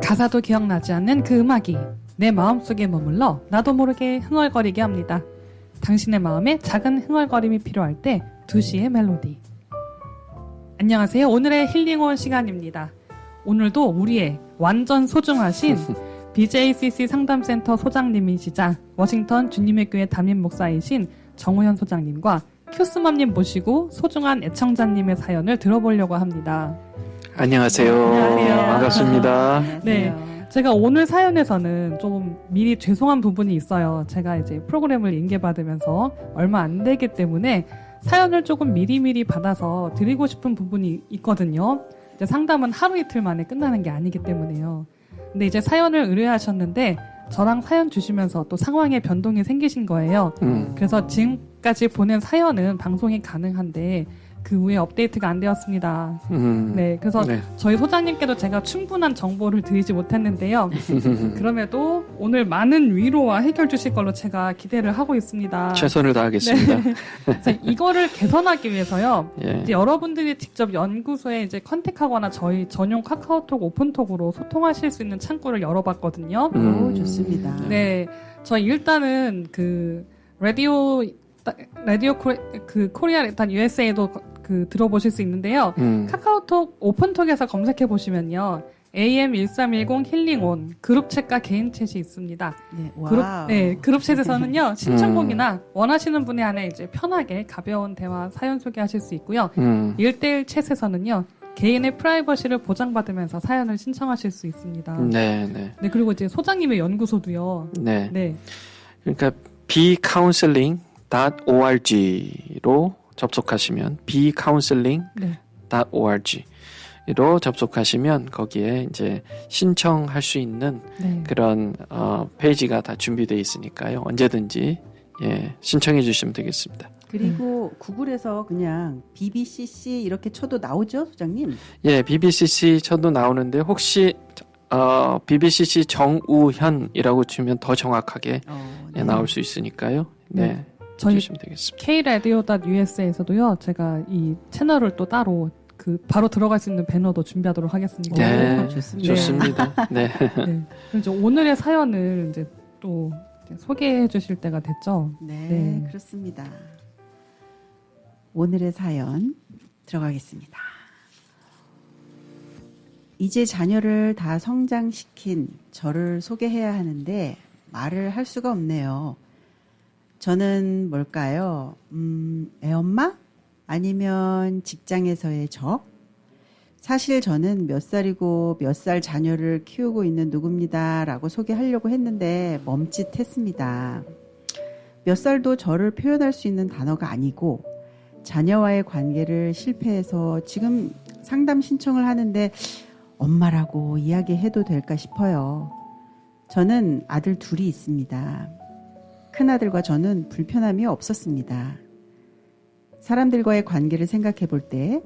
가사도 기억나지 않는 그 음악이 내 마음속에 머물러 나도 모르게 흥얼거리게 합니다. 당신의 마음에 작은 흥얼거림이 필요할 때 2시의 멜로디. 안녕하세요. 오늘의 힐링온 시간입니다. 오늘도 우리의 완전 소중하신 BJCC 상담센터 소장님이시자 워싱턴 주님의 교회 담임 목사이신 정우현 소장님과 큐스맘님 모시고 소중한 애청자님의 사연을 들어보려고 합니다. 안녕하세요. 안녕하세요. 반갑습니다. 네, 제가 오늘 사연에서는 좀 미리 죄송한 부분이 있어요. 제가 이제 프로그램을 인계받으면서 얼마 안 되기 때문에 사연을 조금 미리미리 받아서 드리고 싶은 부분이 있거든요. 이제 상담은 하루 이틀 만에 끝나는 게 아니기 때문에요. 근데 이제 사연을 의뢰하셨는데 저랑 사연 주시면서 또 상황에 변동이 생기신 거예요. 그래서 지금까지 보낸 사연은 방송이 가능한데 그 후에 업데이트가 안 되었습니다. 네, 그래서 네. 저희 소장님께도 제가 충분한 정보를 드리지 못했는데요. 그럼에도 오늘 많은 위로와 해결 주실 걸로 제가 기대를 하고 있습니다. 최선을 다하겠습니다. 네. 그래서 이거를 개선하기 위해서요. 예. 이제 여러분들이 직접 연구소에 이제 컨택하거나 저희 전용 카카오톡 오픈톡으로 소통하실 수 있는 창구를 열어봤거든요. 오, 좋습니다. 네, 저희 일단은 그 라디오 코리아 일단 USA도 그 들어보실 수 있는데요. 카카오톡 오픈톡에서 검색해 보시면요. AM1310 힐링온 그룹 챗과 개인 챗이 있습니다. 네, 와우. 그룹 챗에서는요. 신청곡이나 원하시는 분의 안에 이제 편하게 가벼운 대화 사연 소개하실 수 있고요. 1대1 챗에서는요. 개인의 프라이버시를 보장받으면서 사연을 신청하실 수 있습니다. 네, 네. 네, 그리고 이제 소장님의 연구소도요. 네. 네. 그러니까 bcounseling.org로 접속하시면 bcounseling.org로 접속하시면 거기에 이제 신청할 수 있는 네. 그런 페이지가 다 준비되어 있으니까요. 언제든지 신청해 주시면 되겠습니다. 그리고 구글에서 그냥 BBCC 이렇게 쳐도 나오죠, 소장님? 예, BBCC 쳐도 나오는데 혹시 BBCC 정우현이라고 치면 더 정확하게 네. 나올 수 있으니까요. 네, 저희 주시면 되겠습니다. kradio.us에서도요. 제가 이 채널을 또 따로 그 바로 들어갈 수 있는 배너도 준비하도록 하겠습니다. 네, 좋습니다. 좋습니다. 네. 네. 그럼 이제 오늘의 사연을 이제 또 이제 소개해 주실 때가 됐죠. 네, 네. 그렇습니다. 오늘의 사연 들어가겠습니다. 이제 자녀를 다 성장시킨 저를 소개해야 하는데 말을 할 수가 없네요. 저는 뭘까요? 애엄마? 아니면 직장에서의 저? 사실 저는 몇 살이고 몇 살 자녀를 키우고 있는 누구입니다. 라고 소개하려고 했는데 멈칫했습니다. 몇 살도 저를 표현할 수 있는 단어가 아니고 자녀와의 관계를 실패해서 지금 상담 신청을 하는데 엄마라고 이야기해도 될까 싶어요. 저는 아들 둘이 있습니다. 큰아들과 저는 불편함이 없었습니다. 사람들과의 관계를 생각해 볼 때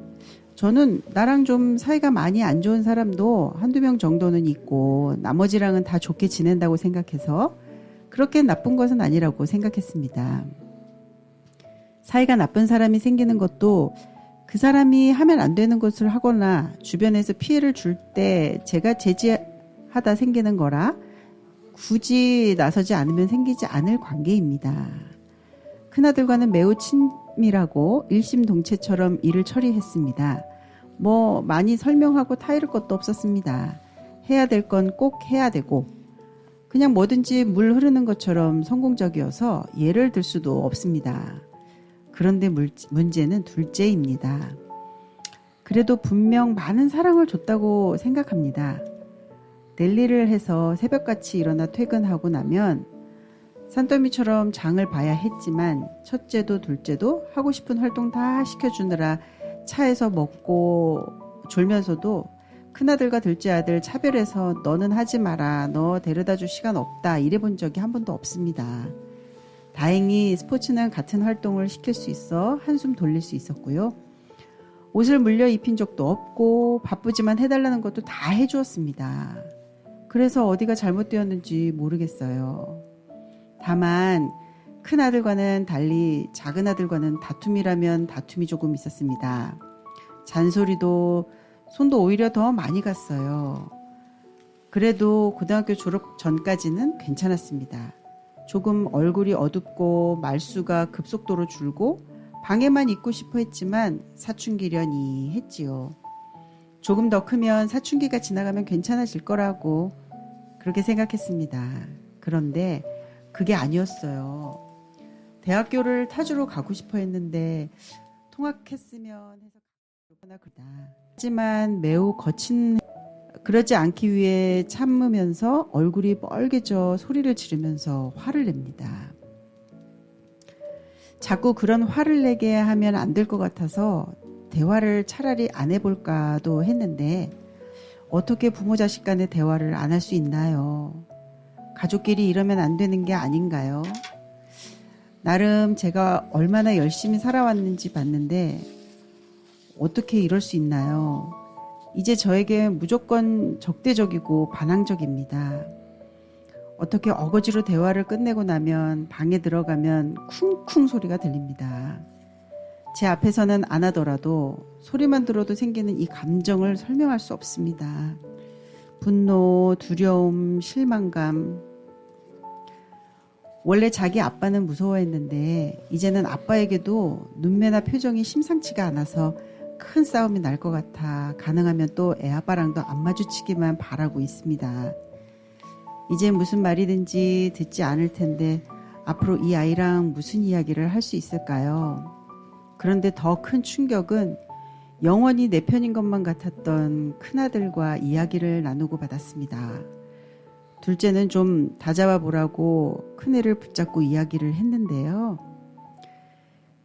저는 나랑 좀 사이가 많이 안 좋은 사람도 한두 명 정도는 있고 나머지랑은 다 좋게 지낸다고 생각해서 그렇게 나쁜 것은 아니라고 생각했습니다. 사이가 나쁜 사람이 생기는 것도 그 사람이 하면 안 되는 것을 하거나 주변에서 피해를 줄 때 제가 제지하다 생기는 거라 굳이 나서지 않으면 생기지 않을 관계입니다. 큰아들과는 매우 친밀하고 일심동체처럼 일을 처리했습니다. 뭐 많이 설명하고 타이를 것도 없었습니다. 해야 될 건 꼭 해야 되고 그냥 뭐든지 물 흐르는 것처럼 성공적이어서 예를 들 수도 없습니다. 그런데 문제는 둘째입니다. 그래도 분명 많은 사랑을 줬다고 생각합니다. 랠리를 해서 새벽같이 일어나 퇴근하고 나면 산더미처럼 장을 봐야 했지만 첫째도 둘째도 하고 싶은 활동 다 시켜주느라 차에서 먹고 졸면서도 큰아들과 둘째 아들 차별해서 너는 하지 마라, 너 데려다 줄 시간 없다 이래 본 적이 한 번도 없습니다. 다행히 스포츠는 같은 활동을 시킬 수 있어 한숨 돌릴 수 있었고요. 옷을 물려 입힌 적도 없고 바쁘지만 해달라는 것도 다 해주었습니다. 그래서 어디가 잘못되었는지 모르겠어요. 다만 큰아들과는 달리 작은아들과는 다툼이라면 다툼이 조금 있었습니다. 잔소리도 손도 오히려 더 많이 갔어요. 그래도 고등학교 졸업 전까지는 괜찮았습니다. 조금 얼굴이 어둡고 말수가 급속도로 줄고 방에만 있고 싶어 했지만 사춘기려니 했지요. 조금 더 크면 사춘기가 지나가면 괜찮아질 거라고 그렇게 생각했습니다. 그런데 그게 아니었어요. 대학교를 타주로 가고 싶어 했는데 통학했으면 해서 그러다. 하지만 매우 거친 그러지 않기 위해 참으면서 얼굴이 빨개져 소리를 지르면서 화를 냅니다. 자꾸 그런 화를 내게 하면 안 될 것 같아서 대화를 차라리 안 해볼까도 했는데 어떻게 부모 자식 간의 대화를 안 할 수 있나요? 가족끼리 이러면 안 되는 게 아닌가요? 나름 제가 얼마나 열심히 살아왔는지 봤는데 어떻게 이럴 수 있나요? 이제 저에게 무조건 적대적이고 반항적입니다. 어떻게 어거지로 대화를 끝내고 나면 방에 들어가면 쿵쿵 소리가 들립니다. 제 앞에서는 안 하더라도 소리만 들어도 생기는 이 감정을 설명할 수 없습니다. 분노, 두려움, 실망감. 원래 자기 아빠는 무서워했는데 이제는 아빠에게도 눈매나 표정이 심상치가 않아서 큰 싸움이 날 것 같아 가능하면 또 애아빠랑도 안 마주치기만 바라고 있습니다. 이제 무슨 말이든지 듣지 않을 텐데 앞으로 이 아이랑 무슨 이야기를 할 수 있을까요? 그런데 더 큰 충격은 영원히 내 편인 것만 같았던 큰아들과 이야기를 나누고 받았습니다. 둘째는 좀 다잡아 보라고 큰애를 붙잡고 이야기를 했는데요.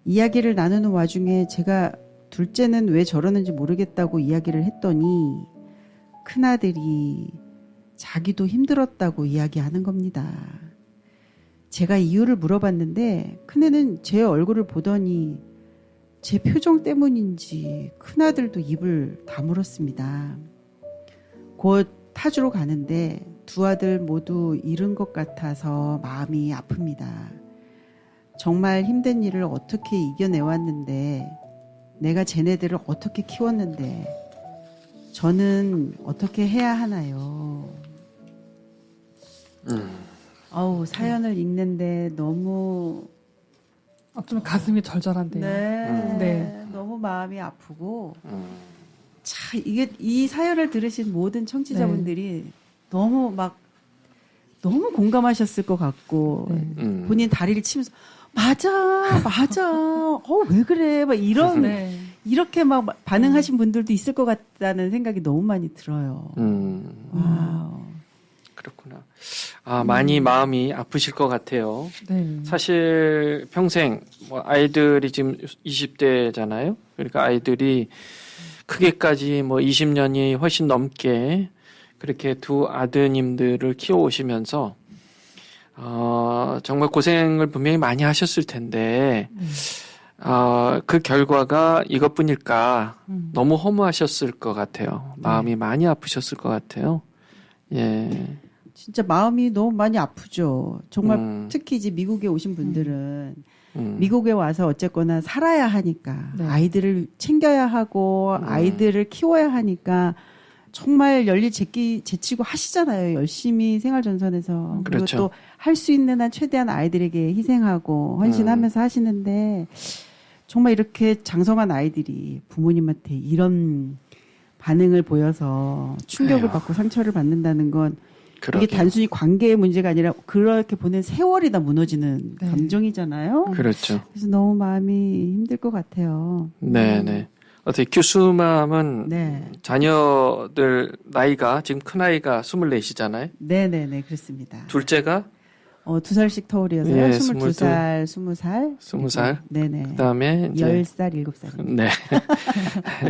이야기를 나누는 와중에 제가 둘째는 왜 저러는지 모르겠다고 이야기를 했더니 큰아들이 자기도 힘들었다고 이야기하는 겁니다. 제가 이유를 물어봤는데 큰애는 제 얼굴을 보더니 제 표정 때문인지 큰아들도 입을 다물었습니다. 곧 타주로 가는데 두 아들 모두 잃은 것 같아서 마음이 아픕니다. 정말 힘든 일을 어떻게 이겨내왔는데 내가 쟤네들을 어떻게 키웠는데 저는 어떻게 해야 하나요? 아우 사연을 읽는데 너무 좀 가슴이 절절한데요. 네. 너무 마음이 아프고 참 이게 이 사연을 들으신 모든 청취자분들이 너무 공감하셨을 것 같고 본인 다리를 치면서 맞아 왜 그래 막 이런 이렇게 막 반응하신 분들도 있을 것 같다는 생각이 너무 많이 들어요. 와우. 그렇구나. 많이 마음이 아프실 것 같아요. 네. 사실 평생 아이들이 지금 20대잖아요. 그러니까 아이들이 크게까지 20년이 훨씬 넘게 그렇게 두 아드님들을 키워오시면서 정말 고생을 분명히 많이 하셨을 텐데 그 결과가 이것뿐일까 너무 허무하셨을 것 같아요. 마음이 많이 아프셨을 것 같아요. 예. 진짜 마음이 너무 많이 아프죠. 정말 특히 이제 미국에 오신 분들은 미국에 와서 어쨌거나 살아야 하니까 아이들을 챙겨야 하고 아이들을 키워야 하니까 정말 열일 제치고 하시잖아요. 열심히 생활전선에서. 그리고 그렇죠. 또 할 수 있는 한 최대한 아이들에게 희생하고 헌신하면서 하시는데 정말 이렇게 장성한 아이들이 부모님한테 이런 반응을 보여서 충격을 받고 상처를 받는다는 건 이게 단순히 관계의 문제가 아니라 그렇게 보낸 세월이 다 무너지는 감정이잖아요. 그렇죠. 그래서 너무 마음이 힘들 것 같아요. 네네. 어떻게 교수맘은 자녀들 나이가 지금 큰 아이가 24이잖아요. 네네네 그렇습니다. 둘째가 2살씩 터울이어서요. 예, 22살, 20살. 20살. 네네. 그다음에 이제 10살, 7살. 네.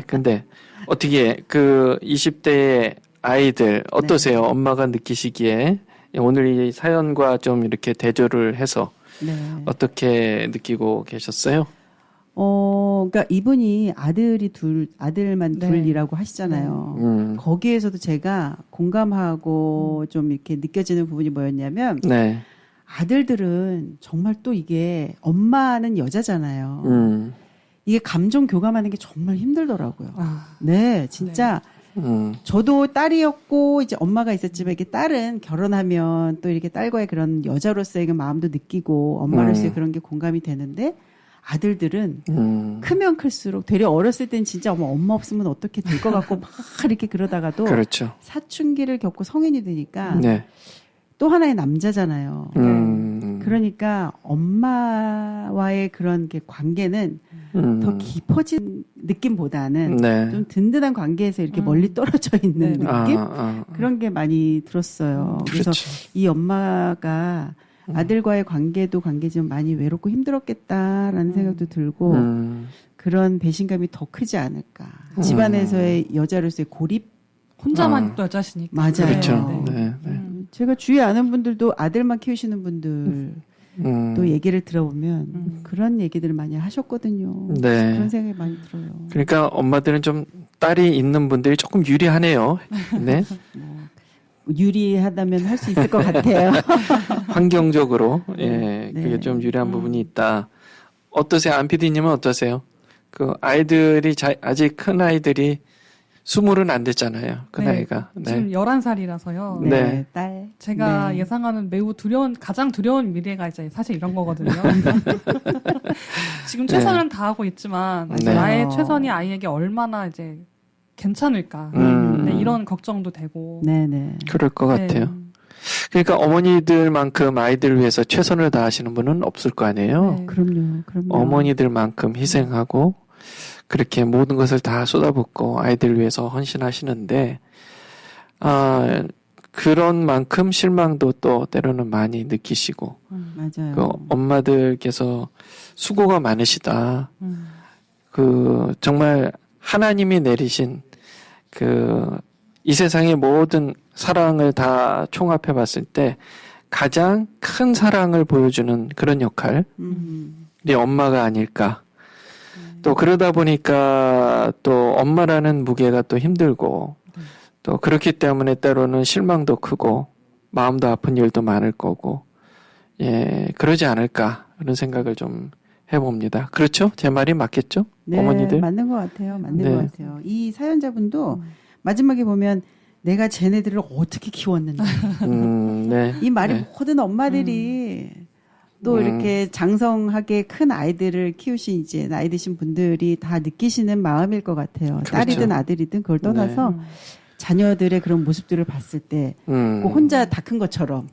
근데 어떻게 그 20대의 아이들 어떠세요? 엄마가 느끼시기에 오늘 이 사연과 좀 이렇게 대조를 해서 어떻게 느끼고 계셨어요? 그러니까 이분이 아들만 둘이라고 하시잖아요. 거기에서도 제가 공감하고 좀 이렇게 느껴지는 부분이 뭐였냐면 아들들은 정말 또 이게 엄마는 여자잖아요. 이게 감정 교감하는 게 정말 힘들더라고요. 네, 진짜 저도 딸이었고 이제 엄마가 있었지만 이게 딸은 결혼하면 또 이렇게 딸과의 그런 여자로서의 그 마음도 느끼고 엄마로서의 그런 게 공감이 되는데 아들들은 크면 클수록 되려 어렸을 땐 진짜 엄마 없으면 어떻게 될 것 같고 막 이렇게 그러다가도 그렇죠. 사춘기를 겪고 성인이 되니까 네. 또 하나의 남자잖아요. 그러니까 엄마와의 그런 게 관계는 더 깊어진 느낌보다는 네. 좀 든든한 관계에서 이렇게 멀리 떨어져 있는 네. 느낌? 그런 게 많이 들었어요. 그래서 그렇죠. 이 엄마가 아들과의 관계도 관계지만 많이 외롭고 힘들었겠다라는 생각도 들고 그런 배신감이 더 크지 않을까. 집안에서의 여자로서의 고립? 혼자만 여자시니까. 맞아요. 그렇죠. 네. 네. 네. 제가 주위에 아는 분들도 아들만 키우시는 분들 또 얘기를 들어보면 그런 얘기들을 많이 하셨거든요. 네. 그런 생각이 많이 들어요. 그러니까 엄마들은 좀 딸이 있는 분들이 조금 유리하네요. 네. 유리하다면 할 수 있을 것 같아요. 환경적으로 예, 네. 그게 좀 유리한 부분이 있다. 어떠세요? 안 PD님은 어떠세요? 그 아이들이 아직 큰 아이들이 20은 안 됐잖아요. 그 네. 나이가. 네. 지금 11살이라서요. 네, 네. 딸. 제가 네. 예상하는 가장 두려운 미래가 이제 사실 이런 거거든요. 지금 최선은 다하고 있지만 네. 나의 최선이 아이에게 얼마나 이제 괜찮을까. 네, 이런 걱정도 되고. 네네. 그럴 것 네. 같아요. 그러니까 어머니들만큼 아이들을 위해서 최선을 다하시는 분은 없을 거 아니에요. 네. 그럼요. 어머니들만큼 희생하고 그렇게 모든 것을 다 쏟아붓고 아이들을 위해서 헌신하시는데 그런 만큼 실망도 또 때로는 많이 느끼시고 맞아요. 그 엄마들께서 수고가 많으시다. 그 정말 하나님이 내리신 이 세상의 모든 사랑을 다 총합해 봤을 때 가장 큰 사랑을 보여주는 그런 역할이 엄마가 아닐까. 또 그러다 보니까 또 엄마라는 무게가 또 힘들고 또 그렇기 때문에 때로는 실망도 크고 마음도 아픈 일도 많을 거고 예 그러지 않을까 그런 생각을 좀 해봅니다. 그렇죠? 제 말이 맞겠죠? 네, 어머니들? 맞는 것 같아요. 맞는 네. 것 같아요. 이 사연자분도 마지막에 보면 내가 쟤네들을 어떻게 키웠는지 네. 이 말이 네. 모든 엄마들이 또 이렇게 장성하게 큰 아이들을 키우신 이제 나이 드신 분들이 다 느끼시는 마음일 것 같아요. 그렇죠. 딸이든 아들이든 그걸 떠나서 자녀들의 그런 모습들을 봤을 때 꼭 혼자 다 큰 것처럼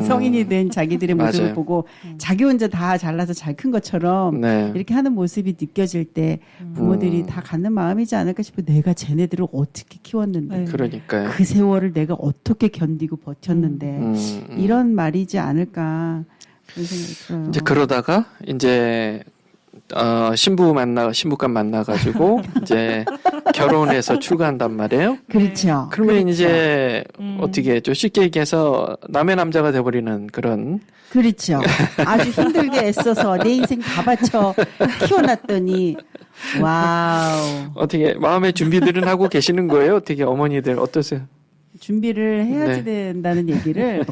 성인이 된 자기들의 모습을 맞아요. 보고 자기 혼자 다 잘나서 잘 큰 것처럼 네. 이렇게 하는 모습이 느껴질 때 부모들이 다 갖는 마음이지 않을까 싶어요. 내가 쟤네들을 어떻게 키웠는데 네. 그러니까요. 그 세월을 내가 어떻게 견디고 버텼는데 이런 말이지 않을까 그런 생각이 들어요. 이제 그러다가 이제 신부감 만나가지고 이제 결혼해서 출가한단 말이에요. 그렇죠. 그러면 이제 어떻게 좀 쉽게 얘기해서 남의 남자가 돼버리는 그런 그렇죠. 아주 힘들게 애써서 내 인생 다 바쳐 키워놨더니 와우. 어떻게 마음의 준비들은 하고 계시는 거예요? 어떻게 어머니들 어떠세요? 준비를 해야지 네. 된다는 얘기를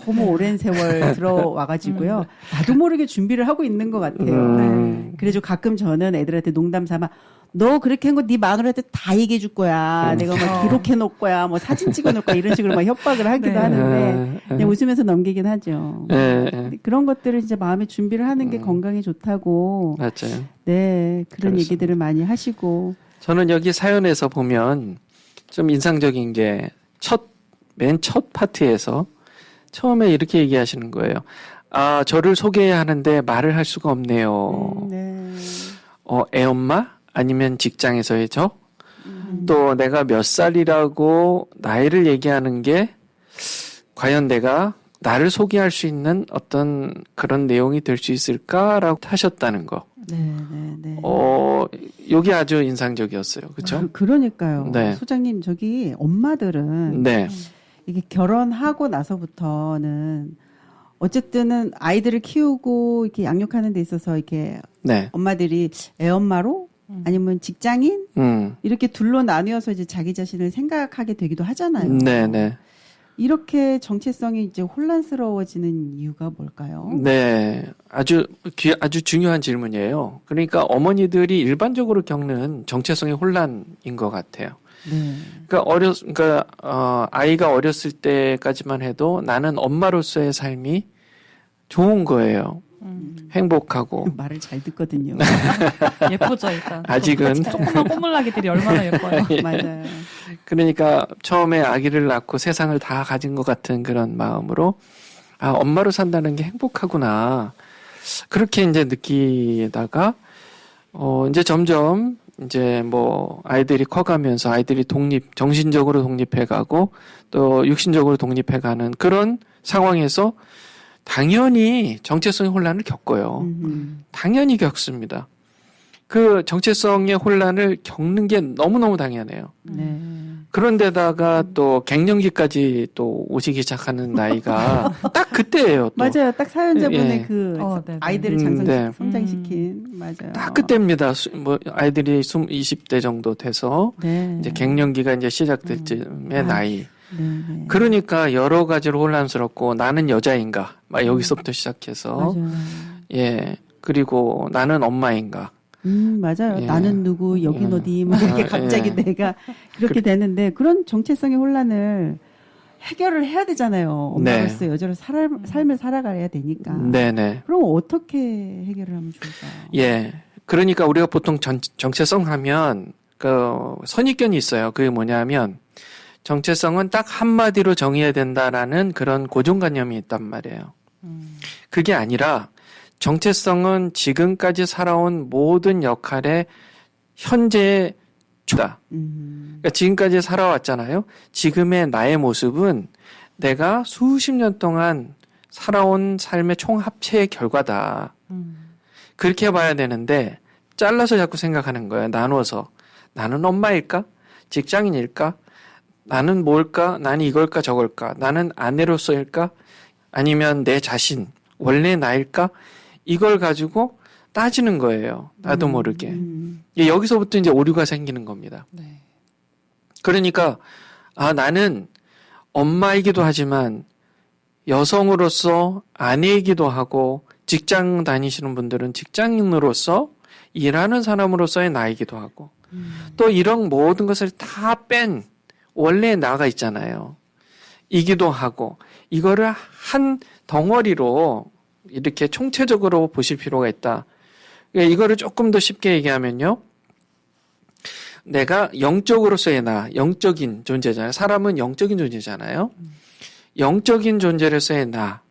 너무 오랜 세월 들어와가지고요. 나도 모르게 준비를 하고 있는 것 같아요. 네. 그래서 가끔 저는 애들한테 농담 삼아 너 그렇게 한 거 네 마누라한테 다 얘기해 줄 거야. 내가 막 기록해 놓을 거야. 뭐 사진 찍어 놓을 거야. 이런 식으로 막 협박을 하기도 네. 하는데 그냥 웃으면서 넘기긴 하죠. 네. 그런 것들을 이제 마음의 준비를 하는 게 건강에 좋다고. 맞아요. 네. 그런 그렇습니다. 얘기들을 많이 하시고. 저는 여기 사연에서 보면 좀 인상적인 게 맨 첫 파트에서 처음에 이렇게 얘기하시는 거예요. 저를 소개해야 하는데 말을 할 수가 없네요. 네. 애엄마? 아니면 직장에서의 저? 또 내가 몇 살이라고 나이를 얘기하는 게 과연 내가 나를 소개할 수 있는 어떤 그런 내용이 될 수 있을까라고 하셨다는 거. 네, 네, 네. 여기 아주 인상적이었어요. 그렇죠? 그러니까요. 네. 소장님, 저기 엄마들은 네. 이게 결혼하고 나서부터는 어쨌든은 아이들을 키우고 이렇게 양육하는 데 있어서 이렇게 네. 엄마들이 애엄마로 아니면 직장인 이렇게 둘로 나뉘어서 이제 자기 자신을 생각하게 되기도 하잖아요. 네, 네. 이렇게 정체성이 이제 혼란스러워지는 이유가 뭘까요? 네. 아주 중요한 질문이에요. 그러니까 어머니들이 일반적으로 겪는 정체성의 혼란인 것 같아요. 네. 그러니까 아이가 어렸을 때까지만 해도 나는 엄마로서의 삶이 좋은 거예요. 행복하고. 말을 잘 듣거든요. 예쁘죠, 일단. 아직은. 조그만 꼬물라기들이 얼마나 예뻐요. 맞아요. 그러니까 처음에 아기를 낳고 세상을 다 가진 것 같은 그런 마음으로 엄마로 산다는 게 행복하구나. 그렇게 이제 느끼다가 이제 점점 이제 뭐 아이들이 커가면서 아이들이 정신적으로 독립해가고 또 육신적으로 독립해가는 그런 상황에서 당연히 정체성의 혼란을 겪어요. 당연히 겪습니다. 그 정체성의 혼란을 겪는 게 너무너무 당연해요. 네. 그런데다가 또 갱년기까지 또 오시기 시작하는 나이가 딱 그때예요. 또. 맞아요. 딱 사연자분의 예. 그 네네. 아이들을 네. 성장시킨 맞아요. 딱 그때입니다. 뭐 아이들이 20대 정도 돼서 네. 이제 갱년기가 이제 시작될 즈음의 나이. 네. 그러니까 여러 가지로 혼란스럽고 나는 여자인가? 막 여기서부터 시작해서 맞아요. 예. 그리고 나는 엄마인가? 맞아요. 예. 나는 누구, 여긴 어디, 막 이렇게 갑자기 예. 내가 이렇게 되는데 그런 정체성의 혼란을 해결을 해야 되잖아요. 엄마로서 여자로 삶을 살아가야 되니까. 네네. 그럼 어떻게 해결을 하면 좋을까요? 예. 그러니까 우리가 보통 정체성 하면 그 선입견이 있어요. 그게 뭐냐면 정체성은 딱 한마디로 정의해야 된다라는 그런 고정관념이 있단 말이에요. 그게 아니라 정체성은 지금까지 살아온 모든 역할의 현재의 주다. 그러니까 지금까지 살아왔잖아요. 지금의 나의 모습은 내가 수십 년 동안 살아온 삶의 총합체의 결과다. 그렇게 봐야 되는데 잘라서 자꾸 생각하는 거예요. 나눠서. 나는 엄마일까? 직장인일까? 나는 뭘까? 나는 이걸까 저걸까? 나는 아내로서일까? 아니면 내 자신, 원래 나일까? 이걸 가지고 따지는 거예요. 나도 모르게. 여기서부터 이제 오류가 생기는 겁니다. 네. 그러니까 나는 엄마이기도 하지만 여성으로서 아내이기도 하고 직장 다니시는 분들은 직장인으로서 일하는 사람으로서의 나이기도 하고 또 이런 모든 것을 다 뺀 원래 나가 있잖아요. 이기도 하고 이거를 한 덩어리로 이렇게 총체적으로 보실 필요가 있다. 그러니까 이거를 조금 더 쉽게 얘기하면요. 내가 영적으로서의 나, 영적인 존재잖아요. 사람은 영적인 존재잖아요. 영적인 존재로서의 나,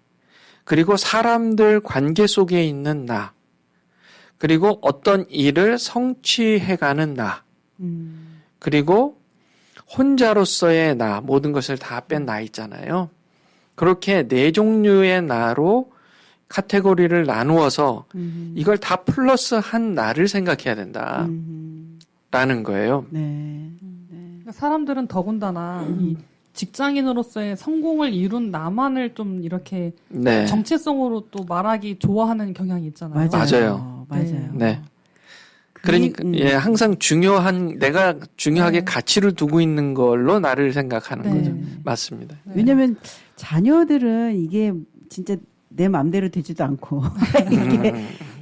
그리고 사람들 관계 속에 있는 나, 그리고 어떤 일을 성취해가는 나, 그리고 혼자로서의 나, 모든 것을 다 뺀 나 있잖아요. 그렇게 네 종류의 나로 카테고리를 나누어서 이걸 다 플러스 한 나를 생각해야 된다. 라는 거예요. 네. 그러니까 사람들은 더군다나 이 직장인으로서의 성공을 이룬 나만을 좀 이렇게 네. 정체성으로 또 말하기 좋아하는 경향이 있잖아요. 맞아요. 맞아요. 네. 그러니까 예, 항상 내가 중요하게 네. 가치를 두고 있는 걸로 나를 생각하는 네. 거죠. 맞습니다. 네. 왜냐면 자녀들은 이게 진짜 내 마음대로 되지도 않고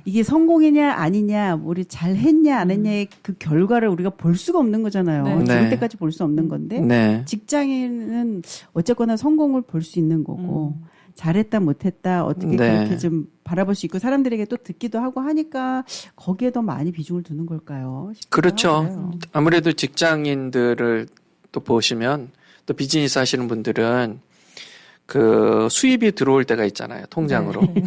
이게 성공이냐 아니냐, 우리 잘했냐 안 했냐의 그 결과를 우리가 볼 수가 없는 거잖아요. 네. 죽을 네. 때까지 볼 수 없는 건데 네. 직장인은 어쨌거나 성공을 볼 수 있는 거고 잘했다 못했다 어떻게 네. 그렇게 좀 바라볼 수 있고 사람들에게 또 듣기도 하고 하니까 거기에 더 많이 비중을 두는 걸까요? 싶기도 그렇죠. 하고요. 아무래도 직장인들을 또 보시면 또 비즈니스 하시는 분들은 그 수입이 들어올 때가 있잖아요. 통장으로. 네.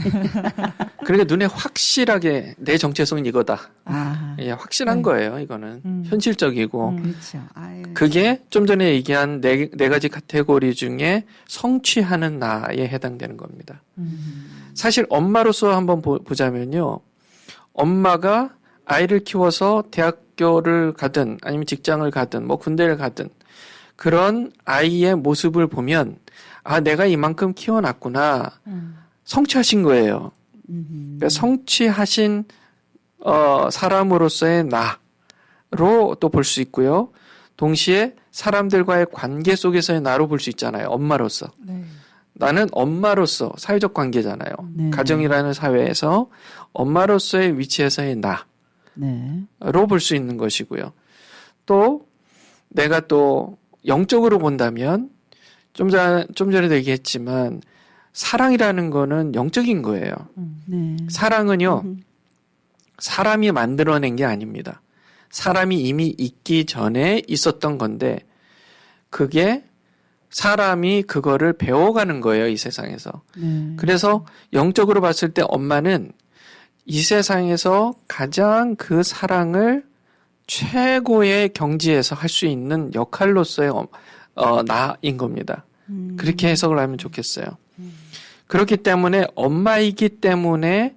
그러니까 눈에 확실하게 내 정체성은 이거다. 아, 예, 확실한 네. 거예요. 이거는 현실적이고. 그렇죠. 아유, 그게 좀 전에 얘기한 네 가지 카테고리 중에 성취하는 나에 해당되는 겁니다. 사실 엄마로서 한번 보자면요. 엄마가 아이를 키워서 대학교를 가든 아니면 직장을 가든 뭐 군대를 가든 그런 아이의 모습을 보면 내가 이만큼 키워놨구나. 성취하신 거예요. 그러니까 성취하신 사람으로서의 나로 또 볼 수 있고요. 동시에 사람들과의 관계 속에서의 나로 볼 수 있잖아요. 엄마로서. 네. 나는 엄마로서 사회적 관계잖아요. 네. 가정이라는 사회에서 엄마로서의 위치에서의 나로 네. 볼 수 있는 것이고요. 또 내가 또 영적으로 본다면 좀 전에도 얘기했지만 사랑이라는 거는 영적인 거예요. 네. 사랑은요, 사람이 만들어낸 게 아닙니다. 사람이 이미 있기 전에 있었던 건데 그게 사람이 그거를 배워가는 거예요, 이 세상에서. 네. 그래서 영적으로 봤을 때 엄마는 이 세상에서 가장 그 사랑을 최고의 경지에서 할 수 있는 역할로서의 나인 겁니다. 그렇게 해석을 하면 좋겠어요. 그렇기 때문에 엄마이기 때문에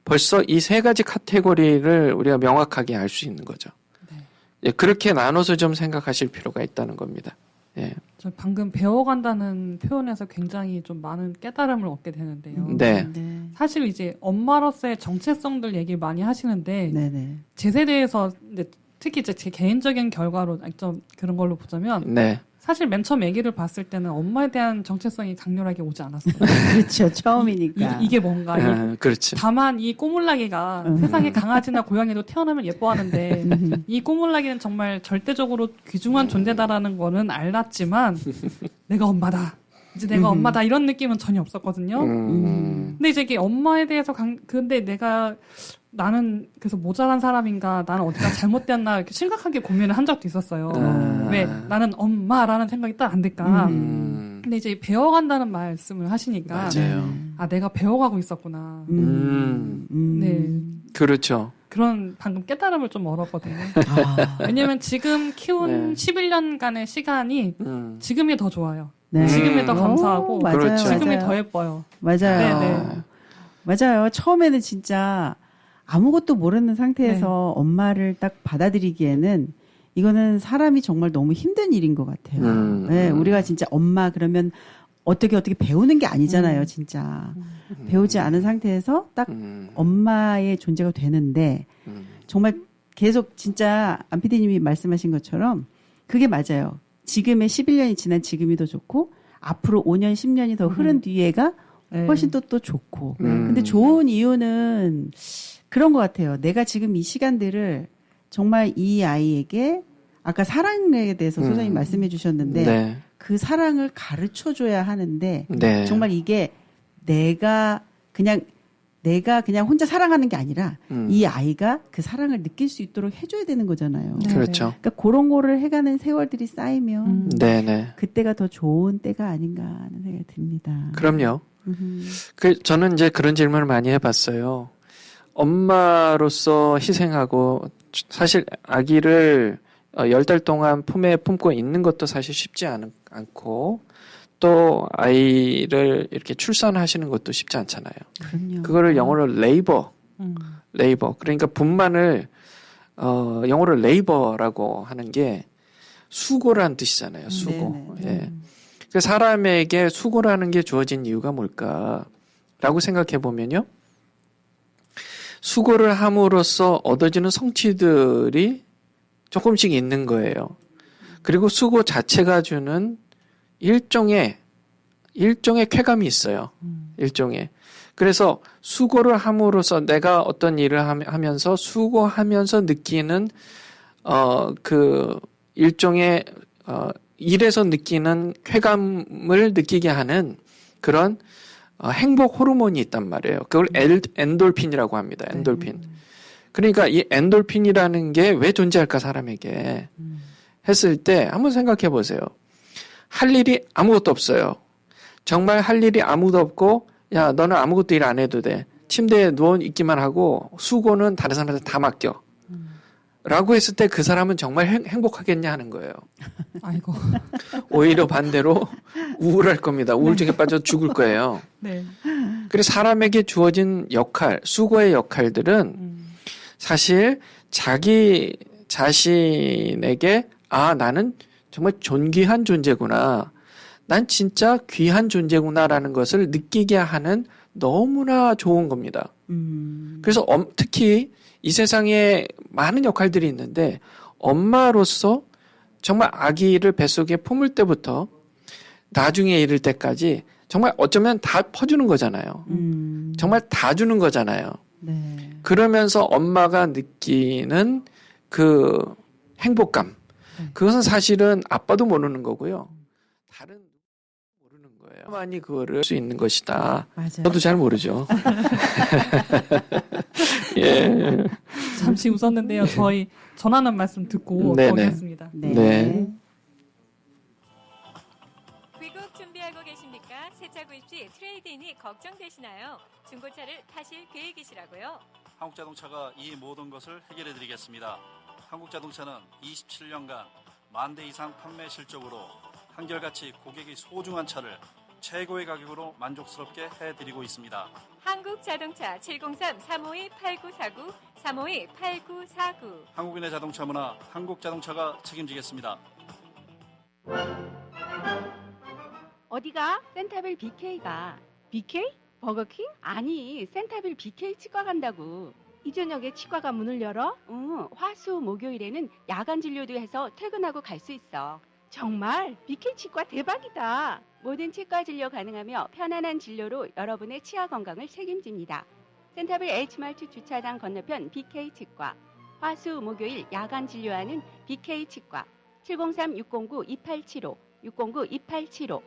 벌써 이 세 가지 카테고리를 우리가 명확하게 알 수 있는 거죠. 네. 예, 그렇게 나눠서 좀 생각하실 필요가 있다는 겁니다. 예. 저 방금 배워간다는 표현에서 굉장히 좀 많은 깨달음을 얻게 되는데요. 네. 네. 사실 이제 엄마로서의 정체성들 얘기를 많이 하시는데 네. 네. 제 세대에서 이제 특히 이제 제 개인적인 결과로 좀 그런 걸로 보자면 네. 사실 맨 처음 아기를 봤을 때는 엄마에 대한 정체성이 강렬하게 오지 않았어요. 그렇죠. 처음이니까. 이게 뭔가. 그렇지. 다만 이 꼬물라기가 세상에 강아지나 고양이도 태어나면 예뻐하는데 이 꼬물라기는 정말 절대적으로 귀중한 존재다라는 거는 알았지만 내가 엄마다. 이제 내가 엄마다 이런 느낌은 전혀 없었거든요. 근데 이제 이게 엄마에 대해서 근데 나는 그래서 모자란 사람인가, 나는 어디가 잘못되었나 이렇게 심각하게 고민을 한 적도 있었어요. 왜 나는 엄마라는 생각이 딱 안 들까. 근데 이제 배워간다는 말씀을 하시니까 맞아요. 아 내가 배워가고 있었구나. 네. 그렇죠. 그런 방금 깨달음을 좀 얻었거든요. 아. 왜냐면 지금 키운 네. 11년간의 시간이 지금이 더 좋아요. 네. 지금이 더 감사하고 맞아요. 그렇죠. 지금이 맞아요. 더 예뻐요. 맞아요. 네. 맞아요. 처음에는 진짜 아무것도 모르는 상태에서 엄마를 딱 받아들이기에는 이거는 사람이 정말 너무 힘든 일인 것 같아요. 네, 우리가 진짜 엄마 그러면 어떻게 배우는 게 아니잖아요, 진짜. 배우지 않은 상태에서 딱 엄마의 존재가 되는데 정말 계속 진짜 안 PD님이 말씀하신 것처럼 그게 맞아요. 지금의 11년이 지난 지금이 더 좋고 앞으로 5년, 10년이 더 흐른 뒤에가 네. 훨씬 또 좋고. 근데 좋은 이유는 그런 것 같아요. 내가 지금 이 시간들을 정말 이 아이에게 아까 사랑에 대해서 소장님 말씀해 주셨는데 네. 그 사랑을 가르쳐 줘야 하는데 네. 정말 이게 내가 그냥 혼자 사랑하는 게 아니라 이 아이가 그 사랑을 느낄 수 있도록 해줘야 되는 거잖아요. 네. 그렇죠. 그러니까 그런 거를 해가는 세월들이 쌓이면 네네. 그때가 더 좋은 때가 아닌가 하는 생각이 듭니다. 그럼요. 저는 이제 그런 질문을 많이 해봤어요. 엄마로서 희생하고 사실 아기를 10달 동안 품에 품고 있는 것도 사실 쉽지 않고 또 아이를 이렇게 출산하시는 것도 쉽지 않잖아요. 그럼요. 그거를 영어로 레이버. 그러니까 분만을 영어로 레이버라고 하는 게 수고라는 뜻이잖아요. 수고. 예. 그 사람에게 수고라는 게 주어진 이유가 뭘까라고 생각해 보면요. 수고를 함으로써 얻어지는 성취들이 조금씩 있는 거예요. 그리고 수고 자체가 주는 일종의 쾌감이 있어요. 일종의. 그래서 수고를 함으로써 내가 어떤 일을 하면서 수고하면서 느끼는 그 일종의 일에서 느끼는 쾌감을 느끼게 하는 그런 행복 호르몬이 있단 말이에요. 그걸 엔돌핀이라고 합니다. 엔돌핀. 그러니까 이 엔돌핀이라는 게 왜 존재할까 사람에게 했을 때 한번 생각해 보세요. 할 일이 아무것도 없어요. 정말 할 일이 아무것도 없고 야 너는 아무것도 일 안 해도 돼. 침대에 누워 있기만 하고 수고는 다른 사람한테 다 맡겨. 라고 했을 때 그 사람은 정말 행복하겠냐 하는 거예요. 아이고. 오히려 반대로 우울할 겁니다. 우울증에 빠져 죽을 거예요. 네. 그래서 사람에게 주어진 역할, 수고의 역할들은 사실 자기 자신에게 나는 정말 존귀한 존재구나. 난 진짜 귀한 존재구나라는 것을 느끼게 하는 너무나 좋은 겁니다. 그래서 특히 이 세상에 많은 역할들이 있는데 엄마로서 정말 아기를 뱃속에 품을 때부터 나중에 이를 때까지 정말 어쩌면 다 퍼주는 거잖아요. 정말 다 주는 거잖아요. 네. 그러면서 엄마가 느끼는 그 행복감. 그것은 사실은 아빠도 모르는 거고요. 다른 모르는 거예요. 많이 그거를 할 수 있는 것이다. 맞아요. 저도 잘 모르죠. 예. 잠시 웃었는데요. 저희 전하는 말씀 듣고 네네. 오겠습니다. 네. 네. 귀국 준비하고 계십니까? 새차 구입 시 트레이드인이 걱정되시나요? 중고차를 타실 계획이시라고요? 한국자동차가 이 모든 것을 해결해 드리겠습니다. 한국자동차는 27년간 10,000대 이상 판매 실적으로 한결같이 고객이 소중한 차를 최고의 가격으로 만족스럽게 해드리고 있습니다. 한국자동차 703-352-8949, 352-8949. 한국인의 자동차 문화, 한국자동차가 책임지겠습니다. 어디가? 센타빌 BK가. BK? 버거킹? 아니, 센타빌 BK 치과 간다고. 이 저녁에 치과가 문을 열어? 응, 화수 목요일에는 야간 진료도 해서 퇴근하고 갈 수 있어. 정말? BK 치과 대박이다. 모든 치과 진료 가능하며 편안한 진료로 여러분의 치아 건강을 책임집니다. 센타빌 H마트 주차장 건너편 BK 치과. 화수 목요일 야간 진료하는 BK 치과. 703-609-2875, 609-2875.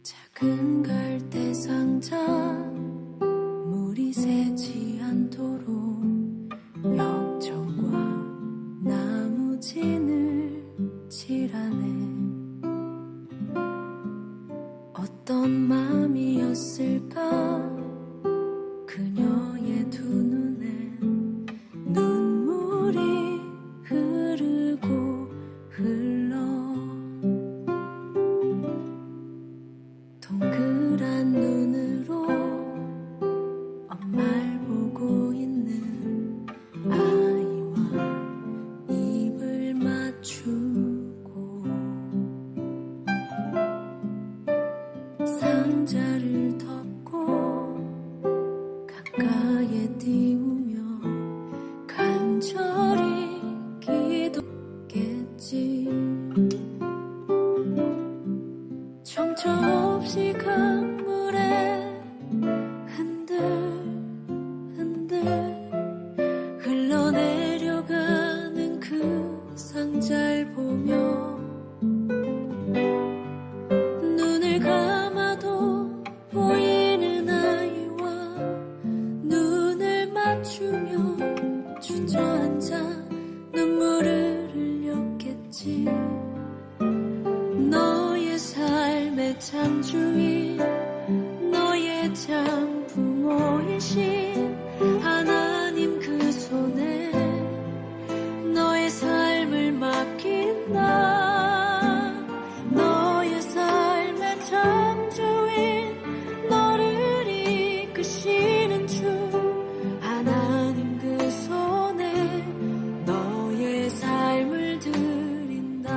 작은 갈대 상자 물이 새지 않도록 역청과 나무진을 칠하네. 어떤 맘이었을까 그녀의 두 눈엔 눈물이 흐르고 흘러 동그란 눈으로 엄마를 보고 있는 아이와 입을 맞추고 상자를 덮고 가까이에 띄우며 간절히 기도했겠지. 정처없이 강물에 흔들흔들 흘러내려가는 그 상자를 보며 눈을 감아도 보이는 아이와 눈을 맞추며 주저앉아 눈물을 흘렸겠지. 너의 삶의 창조인 너의 장부모이신 하나님 그 손에 너의 삶을 맡긴다. 너의 삶의 창조인 너를 이끄시는 주 하나님 그 손에 너의 삶을 드린다.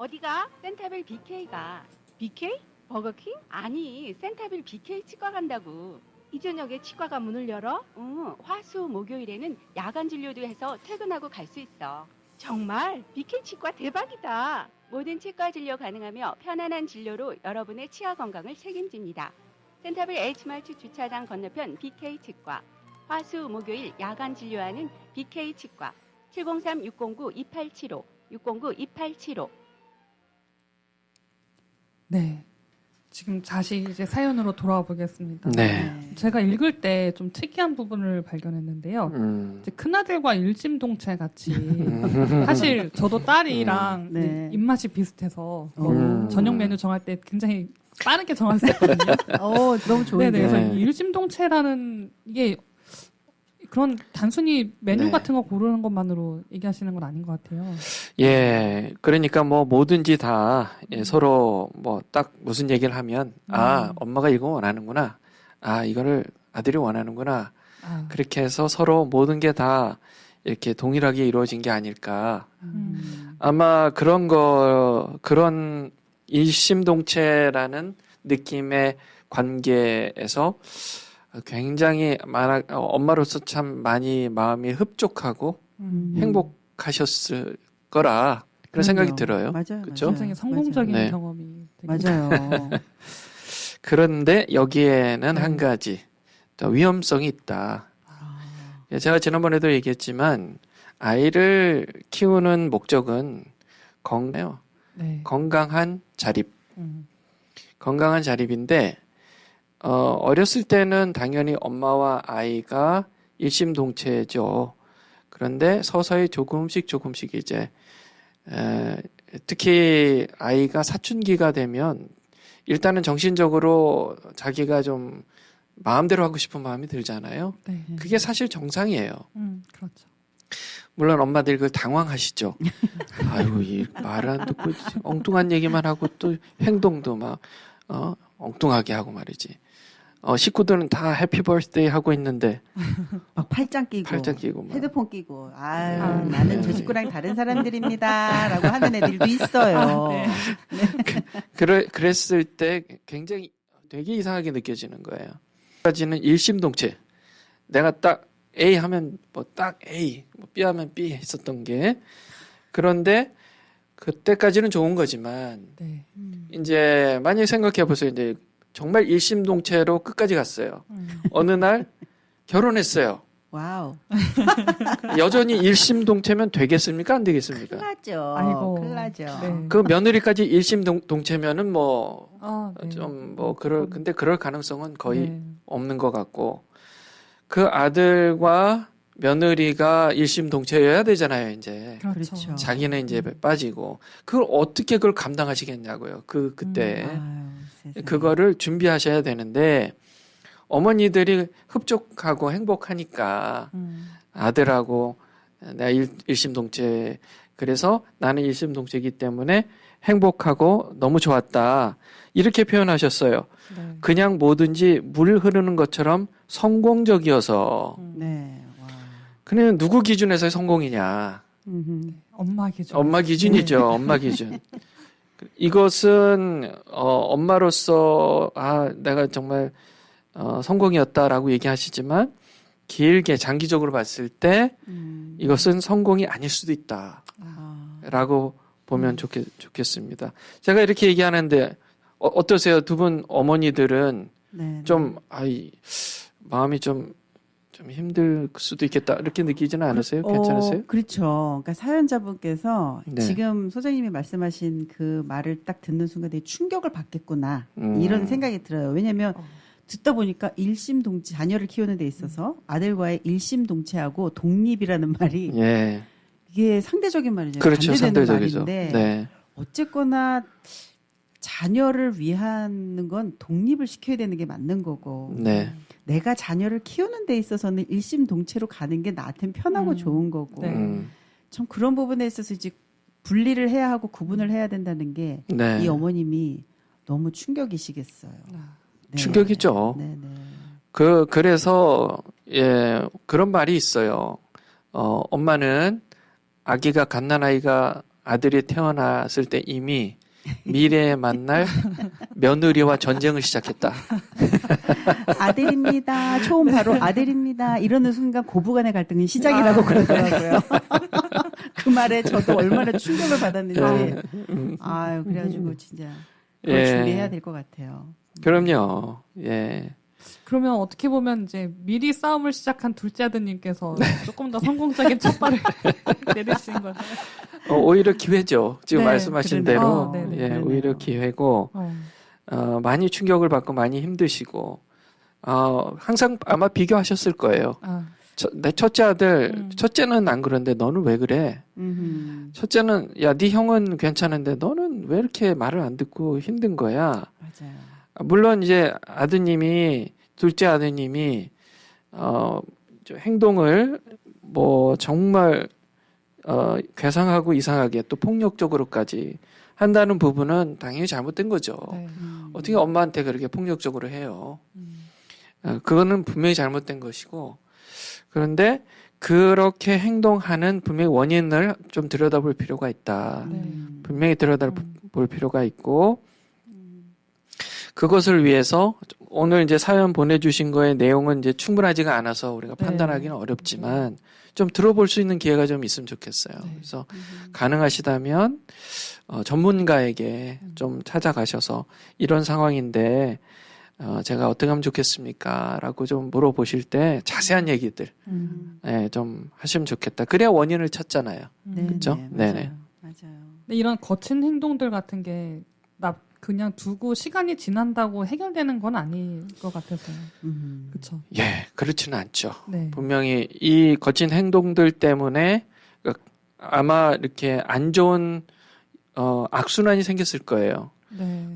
어디가? 센타빌 BK가. BK? 버거킹? 아니, 센타빌 BK 치과 간다고. 이 저녁에 치과가 문을 열어? 응, 화수 목요일에는 야간 진료도 해서 퇴근하고 갈 수 있어. 정말? BK 치과 대박이다. 모든 치과 진료 가능하며 편안한 진료로 여러분의 치아 건강을 책임집니다. 센타빌 H마트 주차장 건너편 BK 치과. 화수 목요일 야간 진료하는 BK 치과. 703-609-2875, 609-2875. 네. 지금 다시 이제 사연으로 돌아와 보겠습니다. 네. 제가 읽을 때 좀 특이한 부분을 발견했는데요. 이제 큰아들과 일심동체 같이 사실 저도 딸이랑 네. 이제 입맛이 비슷해서 뭐 음. 저녁 메뉴 정할 때 굉장히 빠르게 정할 수 있거든요. 너무 좋은데. 네네. 그래서 네. 이 일심동체라는 이게 그런 단순히 메뉴 네. 같은 거 고르는 것만으로 얘기하시는 건 아닌 것 같아요. 예, 그러니까 뭐 뭐든지 다 예, 서로 뭐 딱 무슨 얘기를 하면 엄마가 이거 원하는구나. 이거를 아들이 원하는구나. 아, 그렇게 해서 서로 모든 게 다 이렇게 동일하게 이루어진 게 아닐까. 아마 그런 일심동체라는 느낌의 관계에서 굉장히 엄마로서 참 많이 마음이 흡족하고 행복하셨을 거라 그런 생각이 들어요. 맞아요. 그쵸? 굉장히 성공적인 네. 경험이 되게 맞아요. 그런데 여기에는 네. 한 가지 더 위험성이 있다. 제가 지난번에도 얘기했지만 아이를 키우는 목적은 건강해요. 네. 건강한 자립. 음. 건강한 자립인데 어렸을 때는 당연히 엄마와 아이가 일심동체죠. 그런데 서서히 조금씩 이제 특히 아이가 사춘기가 되면 일단은 정신적으로 자기가 좀 마음대로 하고 싶은 마음이 들잖아요. 네. 그게 사실 정상이에요. 그렇죠. 물론 엄마들 그걸 당황하시죠. 아이고, 이 말 안 듣고 엉뚱한 얘기만 하고 또 행동도 막 엉뚱하게 하고 말이지. 식구들은 다 해피 버스데이 하고 있는데 막 팔짱 끼고 막. 헤드폰 끼고 아, 나는 저 네. 식구랑 다른 사람들입니다라고 하는 애들도 있어요. 네. 그랬을 때 굉장히 되게 이상하게 느껴지는 거예요. 까지는 일심동체. 내가 딱 A 하면 뭐 딱 A, 뭐 B 하면 B 했었던 게 그런데 그때까지는 좋은 거지만 네. 이제 만약에 생각해 보세요. 이제 정말 일심동체로 끝까지 갔어요. 어느 날 결혼했어요. 와우. 여전히 일심동체면 되겠습니까? 안 되겠습니까? 큰일 나죠. 아이고. 큰일 나죠. 네. 그 며느리까지 일심동체면은 뭐 네. 좀 뭐 근데 그럴 가능성은 거의 네. 없는 것 같고 그 아들과 며느리가 일심동체여야 되잖아요. 이제 그렇죠. 자기는 이제 빠지고 그걸 감당하시겠냐고요. 그때 아유, 세상에. 그거를 준비하셔야 되는데 어머니들이 흡족하고 행복하니까 아들하고 내가 일심동체 그래서 나는 일심동체이기 때문에 행복하고 너무 좋았다 이렇게 표현하셨어요. 네. 그냥 뭐든지 물 흐르는 것처럼 성공적이어서 네. 와. 그냥 누구 기준에서의 성공이냐? 엄마 기준. 엄마 기준이죠. 네. 엄마 기준. 이것은 엄마로서 내가 정말 성공이었다라고 얘기하시지만 길게 장기적으로 봤을 때 이것은 성공이 아닐 수도 있다라고 보면 좋겠습니다. 제가 이렇게 얘기하는데 어떠세요? 두 분 어머니들은 네. 좀 마음이 좀 힘들 수도 있겠다 이렇게 느끼지는 않으세요? 괜찮으세요? 그렇죠. 그러니까 사연자분께서 네. 지금 소장님이 말씀하신 그 말을 딱 듣는 순간 되게 충격을 받겠구나 이런 생각이 들어요. 왜냐하면 듣다 보니까 일심동체 자녀를 키우는 데 있어서 아들과의 일심동체하고 독립이라는 말이 예, 이게 상대적인 말이죠. 그렇죠. 반대되는 상대적이죠. 말인데 네, 어쨌거나 자녀를 위하는 건 독립을 시켜야 되는 게 맞는 거고 네, 내가 자녀를 키우는 데 있어서는 일심동체로 가는 게 나한테는 편하고 좋은 거고 네. 참 그런 부분에 있어서 이제 분리를 해야 하고 구분을 해야 된다는 게 이 네. 어머님이 너무 충격이시겠어요. 네. 충격이죠. 네, 네. 그래서 그런 말이 있어요. 엄마는 아기가 갓난아이가 아들이 태어났을 때 이미 미래에 만날 며느리와 전쟁을 시작했다. 아들입니다. 초음 바로 아들입니다. 이러는 순간 고부간의 갈등이 시작이라고 그러더라고요. 그 말에 저도 얼마나 충격을 받았는지. 아유, 그래가지고 진짜 그걸 예. 준비해야 될 것 같아요. 그럼요. 예. 그러면 어떻게 보면 이제 미리 싸움을 시작한 둘째 아드님께서 조금 더 성공적인 첫 발을 내리신 거예요. 오히려 기회죠. 지금 네, 말씀하신 그러네요. 대로. 네네, 예, 그러네요. 오히려 기회고, 많이 충격을 받고 많이 힘드시고, 항상 아마 비교하셨을 거예요. 내 첫째 아들, 첫째는 안 그런데 너는 왜 그래? 첫째는, 야, 네 형은 괜찮은데 너는 왜 이렇게 말을 안 듣고 힘든 거야? 맞아요. 물론 이제 둘째 아드님이, 저 행동을 뭐 정말, 괴상하고 이상하게 또 폭력적으로까지 한다는 부분은 당연히 잘못된 거죠. 네. 어떻게 엄마한테 그렇게 폭력적으로 해요? 그거는 분명히 잘못된 것이고, 그런데 그렇게 행동하는 분명히 원인을 좀 들여다볼 필요가 있다. 네. 분명히 들여다볼 필요가 있고, 그것을 위해서 오늘 이제 사연 보내주신 거의 내용은 이제 충분하지가 않아서 우리가 네. 판단하기는 어렵지만 좀 들어볼 수 있는 기회가 좀 있으면 좋겠어요. 네. 그래서 가능하시다면 전문가에게 좀 찾아가셔서 이런 상황인데 제가 어떻게 하면 좋겠습니까? 라고 좀 물어보실 때 자세한 얘기들 예, 좀 하시면 좋겠다. 그래야 원인을 찾잖아요. 네, 그쵸? 네, 네네. 맞아요. 근데 이런 거친 행동들 같은 게 그냥 두고 시간이 지난다고 해결되는 건 아닐 것 같아서요. 그렇죠. 예, 그렇지는 않죠. 네. 분명히 이 거친 행동들 때문에 아마 이렇게 안 좋은 악순환이 생겼을 거예요. 네.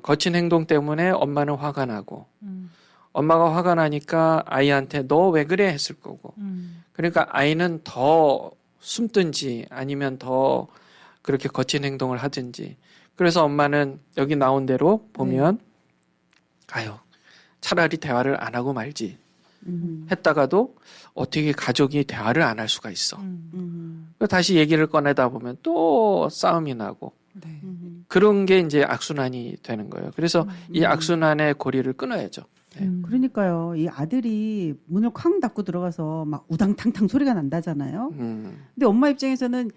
거친 행동 때문에 엄마는 화가 나고 엄마가 화가 나니까 아이한테 너 왜 그래 했을 거고 그러니까 아이는 더 숨든지 아니면 더 그렇게 거친 행동을 하든지 그래서 엄마는 여기 나온 대로 보면 아유 차라리 대화를 안 하고 말지 했다가도 어떻게 가족이 대화를 안 할 수가 있어. 다시 얘기를 꺼내다 보면 또 싸움이 나고 네. 그런 게 이제 악순환이 되는 거예요. 그래서 이 악순환의 고리를 끊어야죠. 그러니까요. 이 아들이 문을 쾅 닫고 들어가서 막 우당탕탕 소리가 난다잖아요. 근데 엄마 입장에서는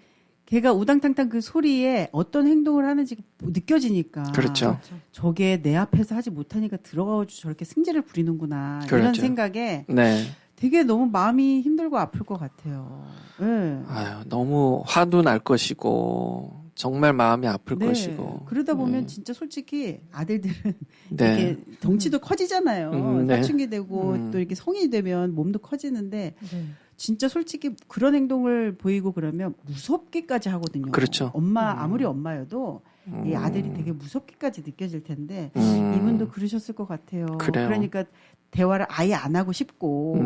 걔가 우당탕탕 그 소리에 어떤 행동을 하는지 느껴지니까. 그렇죠. 저게 내 앞에서 하지 못하니까 들어가서 저렇게 승질을 부리는구나. 이런 그렇죠. 생각에 네. 되게 너무 마음이 힘들고 아플 것 같아요. 네. 아유, 너무 화도 날 것이고 정말 마음이 아플 네. 것이고. 그러다 보면 진짜 솔직히 아들들은 네. 이렇게 덩치도 커지잖아요. 네. 사춘기 되고 또 이렇게 성인이 되면 몸도 커지는데 네. 진짜 솔직히 그런 행동을 보이고 그러면 무섭게까지 하거든요. 그렇죠. 엄마 아무리 엄마여도 이 아들이 되게 무섭게까지 느껴질 텐데 음. 이분도 그러셨을 것 같아요. 그래요. 그러니까 대화를 아예 안 하고 싶고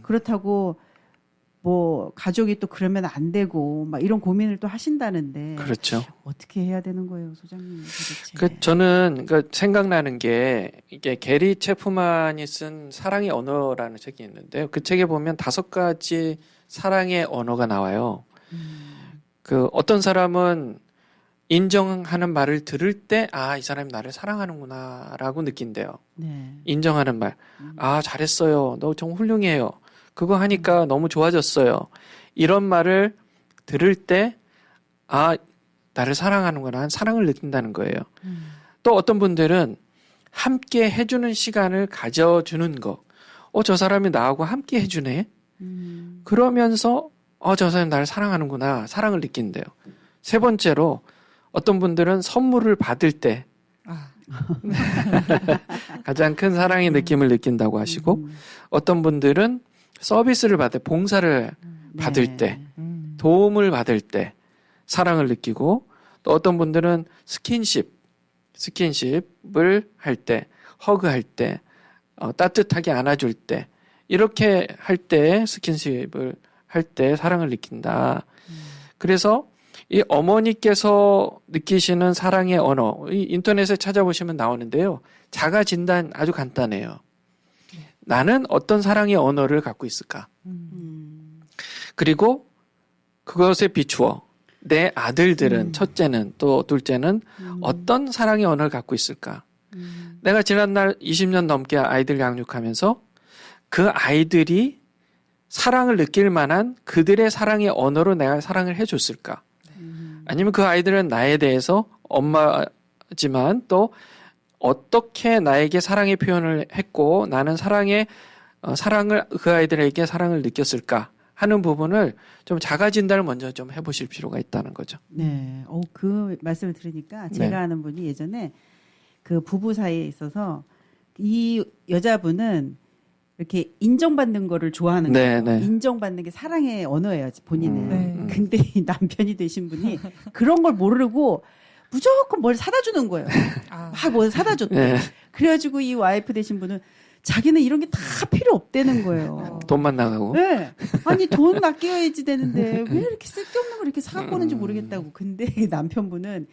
그렇다고 뭐 가족이 또 그러면 안 되고 막 이런 고민을 또 하신다는데 그렇죠. 어떻게 해야 되는 거예요, 소장님 도대체? 저는 생각나는 게 이게 게리 체프만이 쓴 사랑의 언어라는 책이 있는데요. 그 책에 보면 5가지 사랑의 언어가 나와요. 어떤 사람은 인정하는 말을 들을 때, 이 사람이 나를 사랑하는구나, 라고 느낀대요. 네. 인정하는 말. 잘했어요. 너 정말 훌륭해요. 그거 하니까 너무 좋아졌어요. 이런 말을 들을 때, 나를 사랑하는구나, 사랑을 느낀다는 거예요. 또 어떤 분들은 함께 해주는 시간을 가져주는 거. 저 사람이 나하고 함께 해주네? 그러면서, 저 사람이 나를 사랑하는구나, 사랑을 느낀대요. 3번째로, 어떤 분들은 선물을 받을 때, 가장 큰 사랑의 느낌을 느낀다고 하시고, 어떤 분들은 서비스를 봉사를 받을 때, 도움을 받을 때 사랑을 느끼고 또 어떤 분들은 스킨십을 할 때, 허그할 때, 따뜻하게 안아줄 때 이렇게 할 때 스킨십을 할 때 사랑을 느낀다. 그래서 이 어머니께서 느끼시는 사랑의 언어, 이 인터넷에 찾아보시면 나오는데요. 자가 진단 아주 간단해요. 나는 어떤 사랑의 언어를 갖고 있을까? 그리고 그것에 비추어 내 아들들은 첫째는 또 둘째는 음. 어떤 사랑의 언어를 갖고 있을까? 내가 지난날 20년 넘게 아이들 양육하면서 그 아이들이 사랑을 느낄 만한 그들의 사랑의 언어로 내가 사랑을 해줬을까? 아니면 그 아이들은 나에 대해서 엄마지만 또 어떻게 나에게 사랑의 표현을 했고 나는 사랑을 그 아이들에게 사랑을 느꼈을까 하는 부분을 좀 자가 진단을 먼저 좀 해보실 필요가 있다는 거죠. 네. 그 말씀을 들으니까 제가 네. 아는 분이 예전에 그 부부 사이에 있어서 이 여자분은 이렇게 인정받는 거를 좋아하는 네, 거예요. 네. 인정받는 게 사랑의 언어예요, 본인은. 네. 근데 이 남편이 되신 분이 그런 걸 모르고 무조건 뭘 사다 주는 거예요. 아. 막 뭘 사다 줬대. 네. 그래가지고 이 와이프 되신 분은 자기는 이런 게 다 필요 없다는 거예요. 돈만 나가고. 네. 아니 돈 아껴야지 되는데 왜 이렇게 쓸데없는 걸 이렇게 사갖고 오는지 모르겠다고. 근데 이 남편분은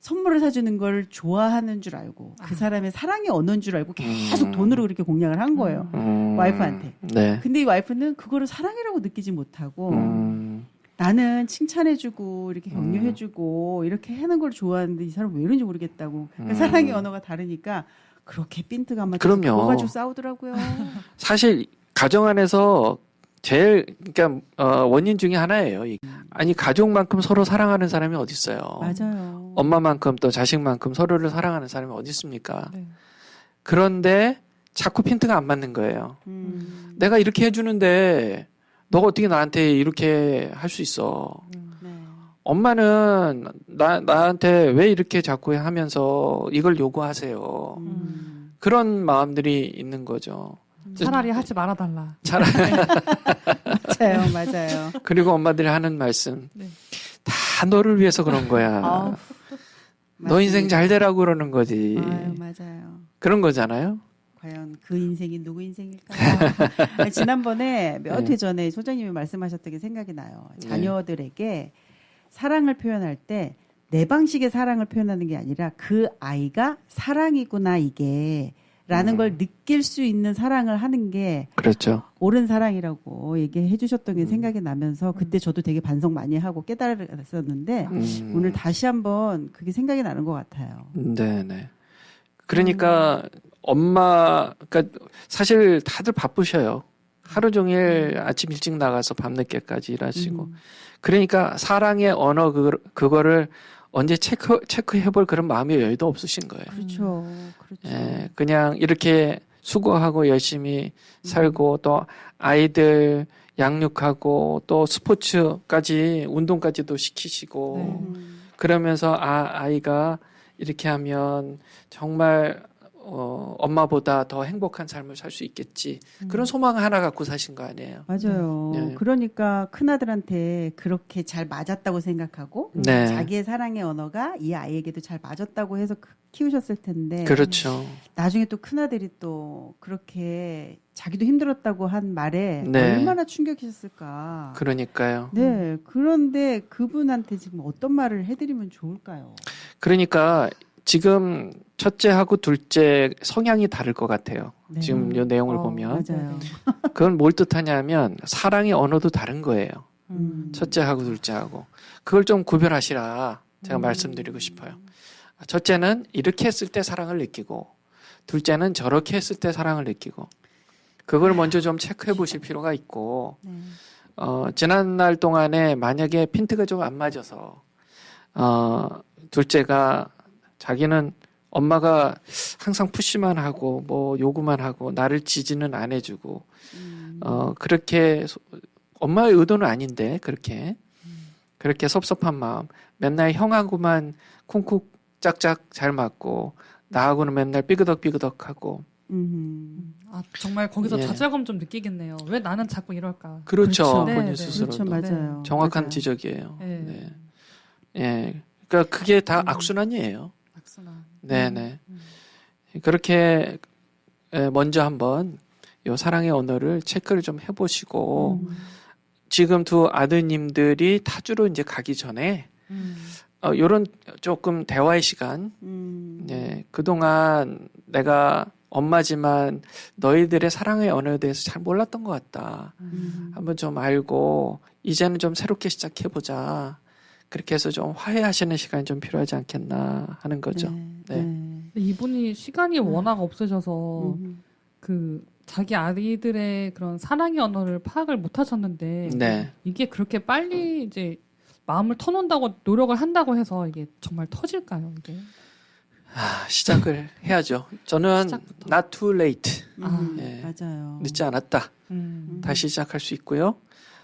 선물을 사주는 걸 좋아하는 줄 알고 그 사람의 사랑의 언어인 줄 알고 계속 돈으로 그렇게 공략을 한 거예요. 와이프한테. 네. 근데 이 와이프는 그거를 사랑이라고 느끼지 못하고 나는 칭찬해주고 이렇게 격려해주고 이렇게 하는 걸 좋아하는데 이 사람 왜 이런지 모르겠다고. 그러니까 사랑의 언어가 다르니까 그렇게 삔트가 안 맞아서 그럼요. 그거 가지고 싸우더라고요. 사실 가정 안에서 제일 그러니까 원인 중에 하나예요. 아니 가족만큼 서로 사랑하는 사람이 어디 있어요? 맞아요. 엄마만큼 또 자식만큼 서로를 사랑하는 사람이 어디 있습니까? 네. 그런데 자꾸 핀트가 안 맞는 거예요. 내가 이렇게 해주는데 너가 어떻게 나한테 이렇게 할 수 있어? 네. 엄마는 나한테 왜 이렇게 자꾸 하면서 이걸 요구하세요? 그런 마음들이 있는 거죠. 차라리 하지 말아달라. 맞아요, 맞아요. 그리고 엄마들이 하는 말씀 네. 다 너를 위해서 그런 거야. 아우, 너 인생 맞습니다. 잘 되라고 그러는 거지. 아유, 맞아요. 그런 거잖아요. 과연 그 인생이 누구 인생일까요? 지난번에 몇 회 네. 전에 소장님이 말씀하셨던 게 생각이 나요. 자녀들에게 사랑을 표현할 때 내 방식의 사랑을 표현하는 게 아니라 그 아이가 사랑이구나 이게 라는 걸 느낄 수 있는 사랑을 하는 게 그렇죠. 옳은 사랑이라고 얘기해 주셨던 게 생각이 나면서 그때 저도 되게 반성 많이 하고 깨달았었는데 오늘 다시 한번 그게 생각이 나는 것 같아요. 네네. 그러니까 그러니까 사실 다들 바쁘셔요. 하루 종일 아침 일찍 나가서 밤늦게까지 일하시고. 그러니까 사랑의 언어 그거를 언제 체크해볼 그런 마음의 여유도 없으신 거예요. 그렇죠. 그렇죠. 예, 그냥 이렇게 수고하고 열심히 살고 또 아이들 양육하고 또 스포츠까지 운동까지도 시키시고 그러면서 아이가 이렇게 하면 정말 엄마보다 더 행복한 삶을 살 수 있겠지. 그런 소망 하나 갖고 사신 거 아니에요. 맞아요. 네. 그러니까 큰아들한테 그렇게 잘 맞았다고 생각하고 네. 자기의 사랑의 언어가 이 아이에게도 잘 맞았다고 해서 키우셨을 텐데 그렇죠. 나중에 또 큰아들이 또 그렇게 자기도 힘들었다고 한 말에 네. 얼마나 충격이셨을까. 그러니까요. 네. 그런데 그분한테 지금 어떤 말을 해드리면 좋을까요? 그러니까 지금 첫째하고 둘째 성향이 다를 것 같아요. 네. 지금 이 내용을 보면. 맞아요. 그건 뭘 뜻하냐면 사랑의 언어도 다른 거예요. 음. 첫째하고 둘째하고. 그걸 좀 구별하시라 제가 말씀드리고 싶어요. 첫째는 이렇게 했을 때 사랑을 느끼고 둘째는 저렇게 했을 때 사랑을 느끼고 그걸 먼저 좀 체크해 보실 필요가 있고 네. 지난 날 동안에 만약에 핀트가 좀 안 맞아서 둘째가 자기는 엄마가 항상 푸시만 하고 뭐 요구만 하고 나를 지지는 안 해주고 그렇게 엄마의 의도는 아닌데 그렇게 섭섭한 마음 맨날 형하고만 쿵쿵 짝짝 잘 맞고 나하고는 맨날 삐그덕삐그덕하고 정말 거기서 예. 좌절감 좀 느끼겠네요. 왜 나는 자꾸 이럴까? 그렇죠. 네, 본인 네. 스스로도 그렇죠. 맞아요. 정확한 맞아요. 지적이에요. 네. 네. 예. 그러니까 그게 다 악순환이에요. 악순환. 네네. 그렇게 먼저 한번 요 사랑의 언어를 체크를 좀 해보시고 지금 두 아드님들이 타주로 이제 가기 전에 요런 조금 대화의 시간. 네. 그동안 내가 엄마지만 너희들의 사랑의 언어에 대해서 잘 몰랐던 것 같다. 한번 좀 알고 이제는 좀 새롭게 시작해보자. 그렇게 해서 좀 화해하시는 시간이 좀 필요하지 않겠나 하는 거죠. 네. 근데 이분이 시간이 워낙 없으셔서 그 자기 아이들의 그런 사랑의 언어를 파악을 못 하셨는데 네. 이게 그렇게 빨리 이제 마음을 터놓는다고 노력을 한다고 해서 이게 정말 터질까요, 이게? 시작을 해야죠. 저는 시작부터. not too late. 예. 맞아요. 늦지 않았다. 음. 다시 시작할 수 있고요.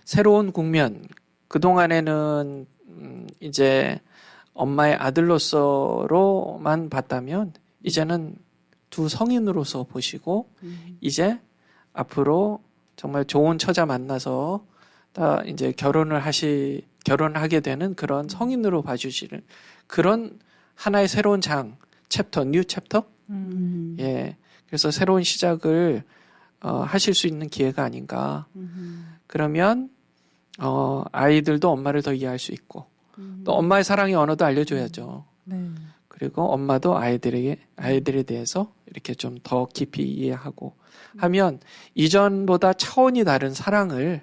새로운 국면. 그동안에는 이제 엄마의 아들로서로만 봤다면 이제는 두 성인으로서 보시고 이제 앞으로 정말 좋은 처자 만나서 다 이제 결혼하게 되는 그런 성인으로 봐주시는 그런 하나의 새로운 챕터, 뉴 챕터? 예. 그래서 새로운 시작을 하실 수 있는 기회가 아닌가. 그러면 아이들도 엄마를 더 이해할 수 있고 또 엄마의 사랑의 언어도 알려줘야죠. 네. 그리고 엄마도 아이들에 대해서 이렇게 좀 더 깊이 이해하고 하면 이전보다 차원이 다른 사랑을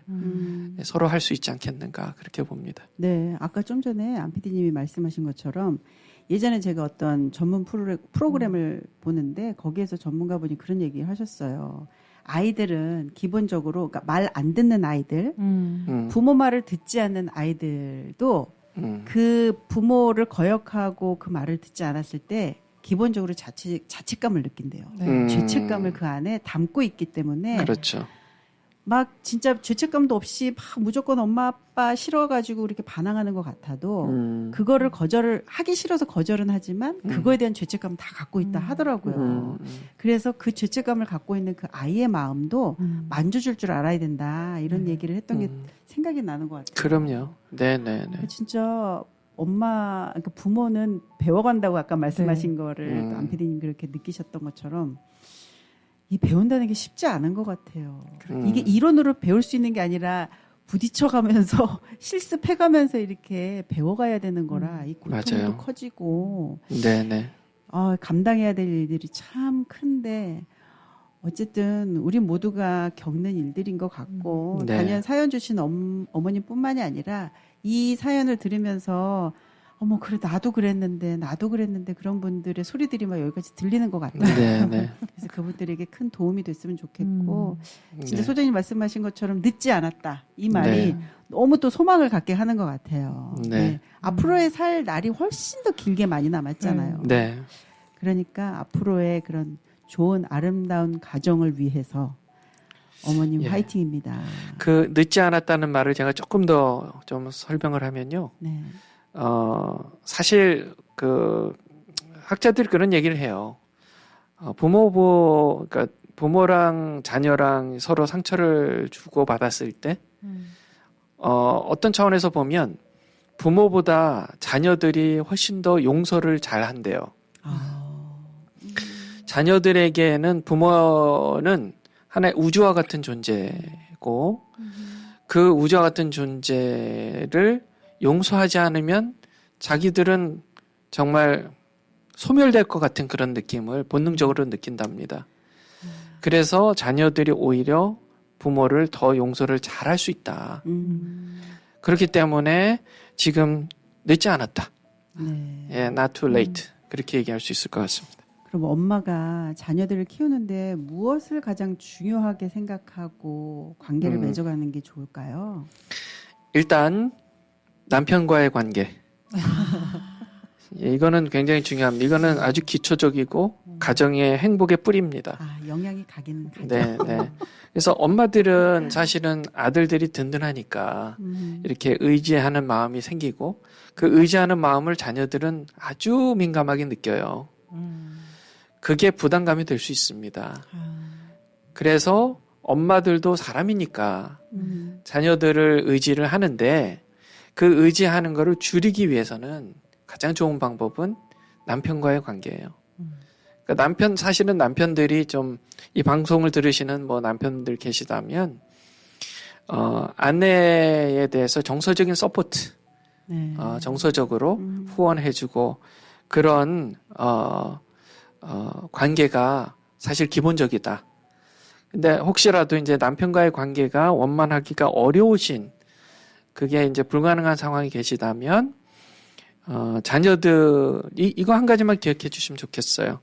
서로 할 수 있지 않겠는가 그렇게 봅니다. 네, 아까 좀 전에 안 PD님이 말씀하신 것처럼 예전에 제가 어떤 전문 프로그램을 보는데 거기에서 전문가분이 그런 얘기를 하셨어요. 아이들은 기본적으로 그러니까 말 안 듣는 아이들, 부모 말을 듣지 않는 아이들도 그 부모를 거역하고 그 말을 듣지 않았을 때 기본적으로 자책감을 느낀대요. 네. 죄책감을 그 안에 담고 있기 때문에 그렇죠. 막 진짜 죄책감도 없이 막 무조건 엄마 아빠 싫어가지고 이렇게 반항하는 것 같아도 그거를 하기 싫어서 거절은 하지만 그거에 대한 죄책감 다 갖고 있다 하더라고요. 그래서 그 죄책감을 갖고 있는 그 아이의 마음도 만져줄 줄 알아야 된다 이런 얘기를 했던 게 생각이 나는 것 같아요. 그럼요. 네네네. 진짜 그러니까 부모는 배워간다고 아까 말씀하신 거를 안 PD님 그렇게 느끼셨던 것처럼 이 배운다는 게 쉽지 않은 것 같아요. 이게 이론으로 배울 수 있는 게 아니라 부딪혀가면서 실습해가면서 이렇게 배워가야 되는 거라 이 고통도 맞아요. 커지고 네네. 감당해야 될 일들이 참 큰데 어쨌든 우리 모두가 겪는 일들인 것 같고 네. 단연 사연 주신 어머님뿐만이 아니라 이 사연을 들으면서 어머 그래 나도 그랬는데 그런 분들의 소리들이 막 여기까지 들리는 것 같아요. 네네. 그래서 그분들에게 큰 도움이 됐으면 좋겠고 진짜 네. 소장님 말씀하신 것처럼 늦지 않았다 이 말이 네. 너무 또 소망을 갖게 하는 것 같아요. 네. 앞으로의 살 날이 훨씬 더 길게 많이 남았잖아요. 네. 그러니까 앞으로의 그런 좋은 아름다운 가정을 위해서 어머님 예. 화이팅입니다. 그 늦지 않았다는 말을 제가 조금 더 좀 설명을 하면요. 네. 사실 그 학자들이 그런 얘기를 해요. 그러니까 부모랑 자녀랑 서로 상처를 주고 받았을 때 어떤 차원에서 보면 부모보다 자녀들이 훨씬 더 용서를 잘 한대요. 자녀들에게는 부모는 하나의 우주와 같은 존재고 그 우주와 같은 존재를 용서하지 않으면 자기들은 정말 소멸될 것 같은 그런 느낌을 본능적으로 느낀답니다. 그래서 자녀들이 오히려 부모를 더 용서를 잘할 수 있다. 그렇기 때문에 지금 늦지 않았다. 네. 예, not too late. 그렇게 얘기할 수 있을 것 같습니다. 그럼 엄마가 자녀들을 키우는데 무엇을 가장 중요하게 생각하고 관계를 맺어가는 게 좋을까요? 일단 남편과의 관계. 예, 이거는 굉장히 중요합니다. 이거는 아주 기초적이고 가정의 행복의 뿌리입니다. 영향이 가긴 가죠. 네, 네. 그래서 엄마들은 사실은 아들들이 든든하니까 이렇게 의지하는 마음이 생기고 그 의지하는 마음을 자녀들은 아주 민감하게 느껴요. 그게 부담감이 될 수 있습니다. 그래서 엄마들도 사람이니까 자녀들을 의지를 하는데 그 의지하는 거를 줄이기 위해서는 가장 좋은 방법은 남편과의 관계예요. 그러니까 사실은 남편들이 좀 이 방송을 들으시는 뭐 남편들 계시다면, 아내에 대해서 정서적인 서포트, 네. 정서적으로 후원해주고 그런, 관계가 사실 기본적이다. 근데 혹시라도 이제 남편과의 관계가 원만하기가 어려우신, 그게 이제 불가능한 상황이 계시다면, 자녀들, 이거 한 가지만 기억해 주시면 좋겠어요.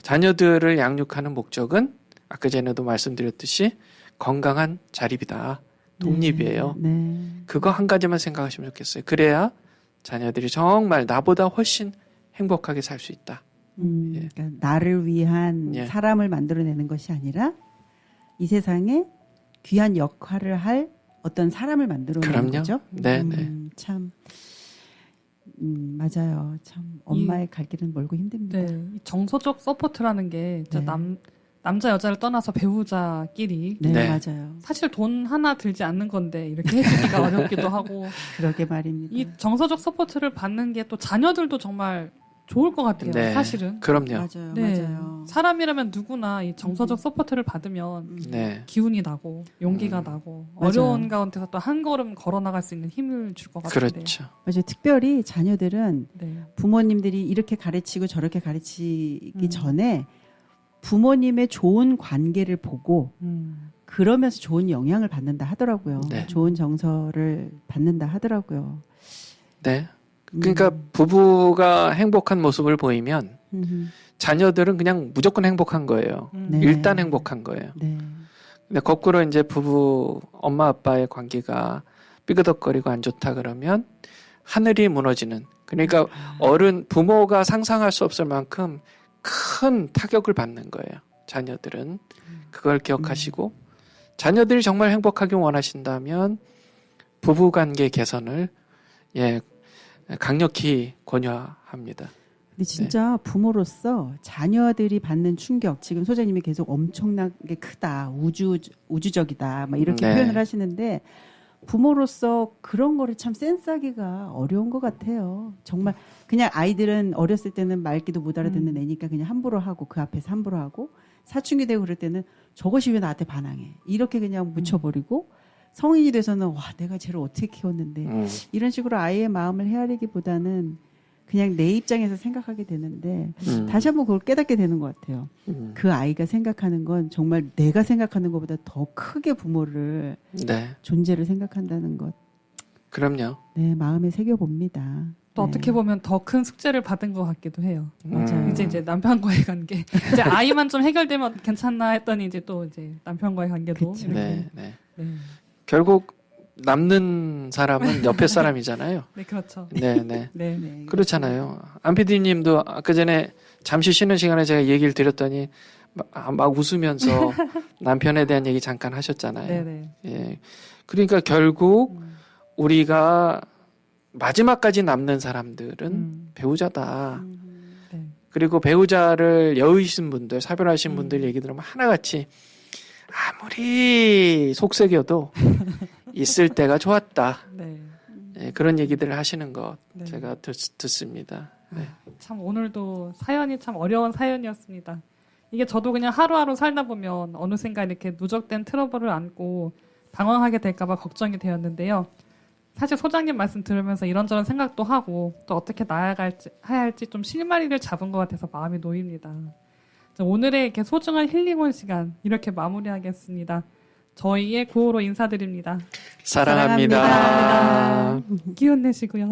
자녀들을 양육하는 목적은 아까 전에도 말씀드렸듯이 건강한 자립이다. 독립이에요. 네. 그거 한 가지만 생각하시면 좋겠어요. 그래야 자녀들이 정말 나보다 훨씬 행복하게 살 수 있다. 예. 그러니까 나를 위한 예. 사람을 만들어내는 것이 아니라 이 세상에 귀한 역할을 할 어떤 사람을 만들어내는 그럼요. 거죠. 네, 네. 참 맞아요. 참 엄마의 갈 길은 멀고 힘듭니다. 네, 이 정서적 서포트라는 게 진짜 네. 남자 여자를 떠나서 배우자끼리 네, 네. 맞아요. 사실 돈 하나 들지 않는 건데 이렇게 해주기가 어렵기도 하고 그러게 말입니다. 이 정서적 서포트를 받는 게 또 자녀들도 정말 좋을 것 같아요. 네. 사실은. 그럼요. 맞아요. 네. 맞아요. 사람이라면 누구나 이 정서적 서포트를 받으면 네. 기운이 나고 용기가 나고 맞아요. 어려운 가운데서 또 한 걸음 걸어 나갈 수 있는 힘을 줄 것 같은데. 그렇죠. 맞아요. 특별히 자녀들은 네. 부모님들이 이렇게 가르치고 저렇게 가르치기 음. 전에 부모님의 좋은 관계를 보고 그러면서 좋은 영향을 받는다 하더라고요. 네. 좋은 정서를 받는다 하더라고요. 네. 그러니까 부부가 행복한 모습을 보이면 음. 자녀들은 그냥 무조건 행복한 거예요. 네. 일단 행복한 거예요. 네. 근데 거꾸로 이제 부부 엄마 아빠의 관계가 삐그덕거리고 안 좋다 그러면 하늘이 무너지는, 그러니까 부모가 상상할 수 없을 만큼 큰 타격을 받는 거예요. 자녀들은 그걸 기억하시고 자녀들이 정말 행복하길 원하신다면 부부관계 개선을 강력히 권유합니다. 근데 진짜 부모로서 자녀들이 받는 충격, 지금 소장님이 계속 엄청나게 크다, 우주적이다, 막 이렇게 네. 표현을 하시는데 부모로서 그런 거를 참 센스하기가 어려운 것 같아요. 정말 그냥 아이들은 어렸을 때는 말귀도 못 알아듣는 애니까 그냥 함부로 하고 그 앞에서 함부로 하고 사춘기 되고 그럴 때는 저것이 왜 나한테 반항해 이렇게 그냥 묻혀버리고 성인이 돼서는 와 내가 쟤를 어떻게 키웠는데 이런 식으로 아이의 마음을 헤아리기보다는 그냥 내 입장에서 생각하게 되는데 다시 한번 그걸 깨닫게 되는 것 같아요. 그 아이가 생각하는 건 정말 내가 생각하는 것보다 더 크게 부모를 네. 존재를 생각한다는 것. 그럼요. 네, 마음에 새겨봅니다. 또 네. 어떻게 보면 더 큰 숙제를 받은 것 같기도 해요. 맞아요. 이제 남편과의 관계. 이제 아이만 좀 해결되면 괜찮나 했더니 이제 또 이제 남편과의 관계도 그쵸. 이렇게. 네, 네. 네. 결국 남는 사람은 옆에 사람이잖아요. 네, 그렇죠. 네, 네. 네. 네, 그렇잖아요. 안 PD님도 아까 전에 잠시 쉬는 시간에 제가 얘기를 드렸더니 막 웃으면서 남편에 대한 얘기 잠깐 하셨잖아요. 네네. 예. 그러니까 결국 우리가 마지막까지 남는 사람들은 배우자다. 네. 그리고 배우자를 여의신 분들, 사별하신 분들 얘기 들으면 하나같이 아무리 속색여도 있을 때가 좋았다. 네. 예, 그런 얘기들을 하시는 것 네. 제가 듣습니다. 네. 참 오늘도 사연이 참 어려운 사연이었습니다. 이게 저도 그냥 하루하루 살다 보면 어느샌가 이렇게 누적된 트러블을 안고 방황하게 될까봐 걱정이 되었는데요. 사실 소장님 말씀 들으면서 이런저런 생각도 해야 할지 좀 실마리를 잡은 것 같아서 마음이 놓입니다. 오늘의 이렇게 소중한 힐링온 시간 이렇게 마무리하겠습니다. 저희의 구호로 인사드립니다. 사랑합니다. 기운 내시고요.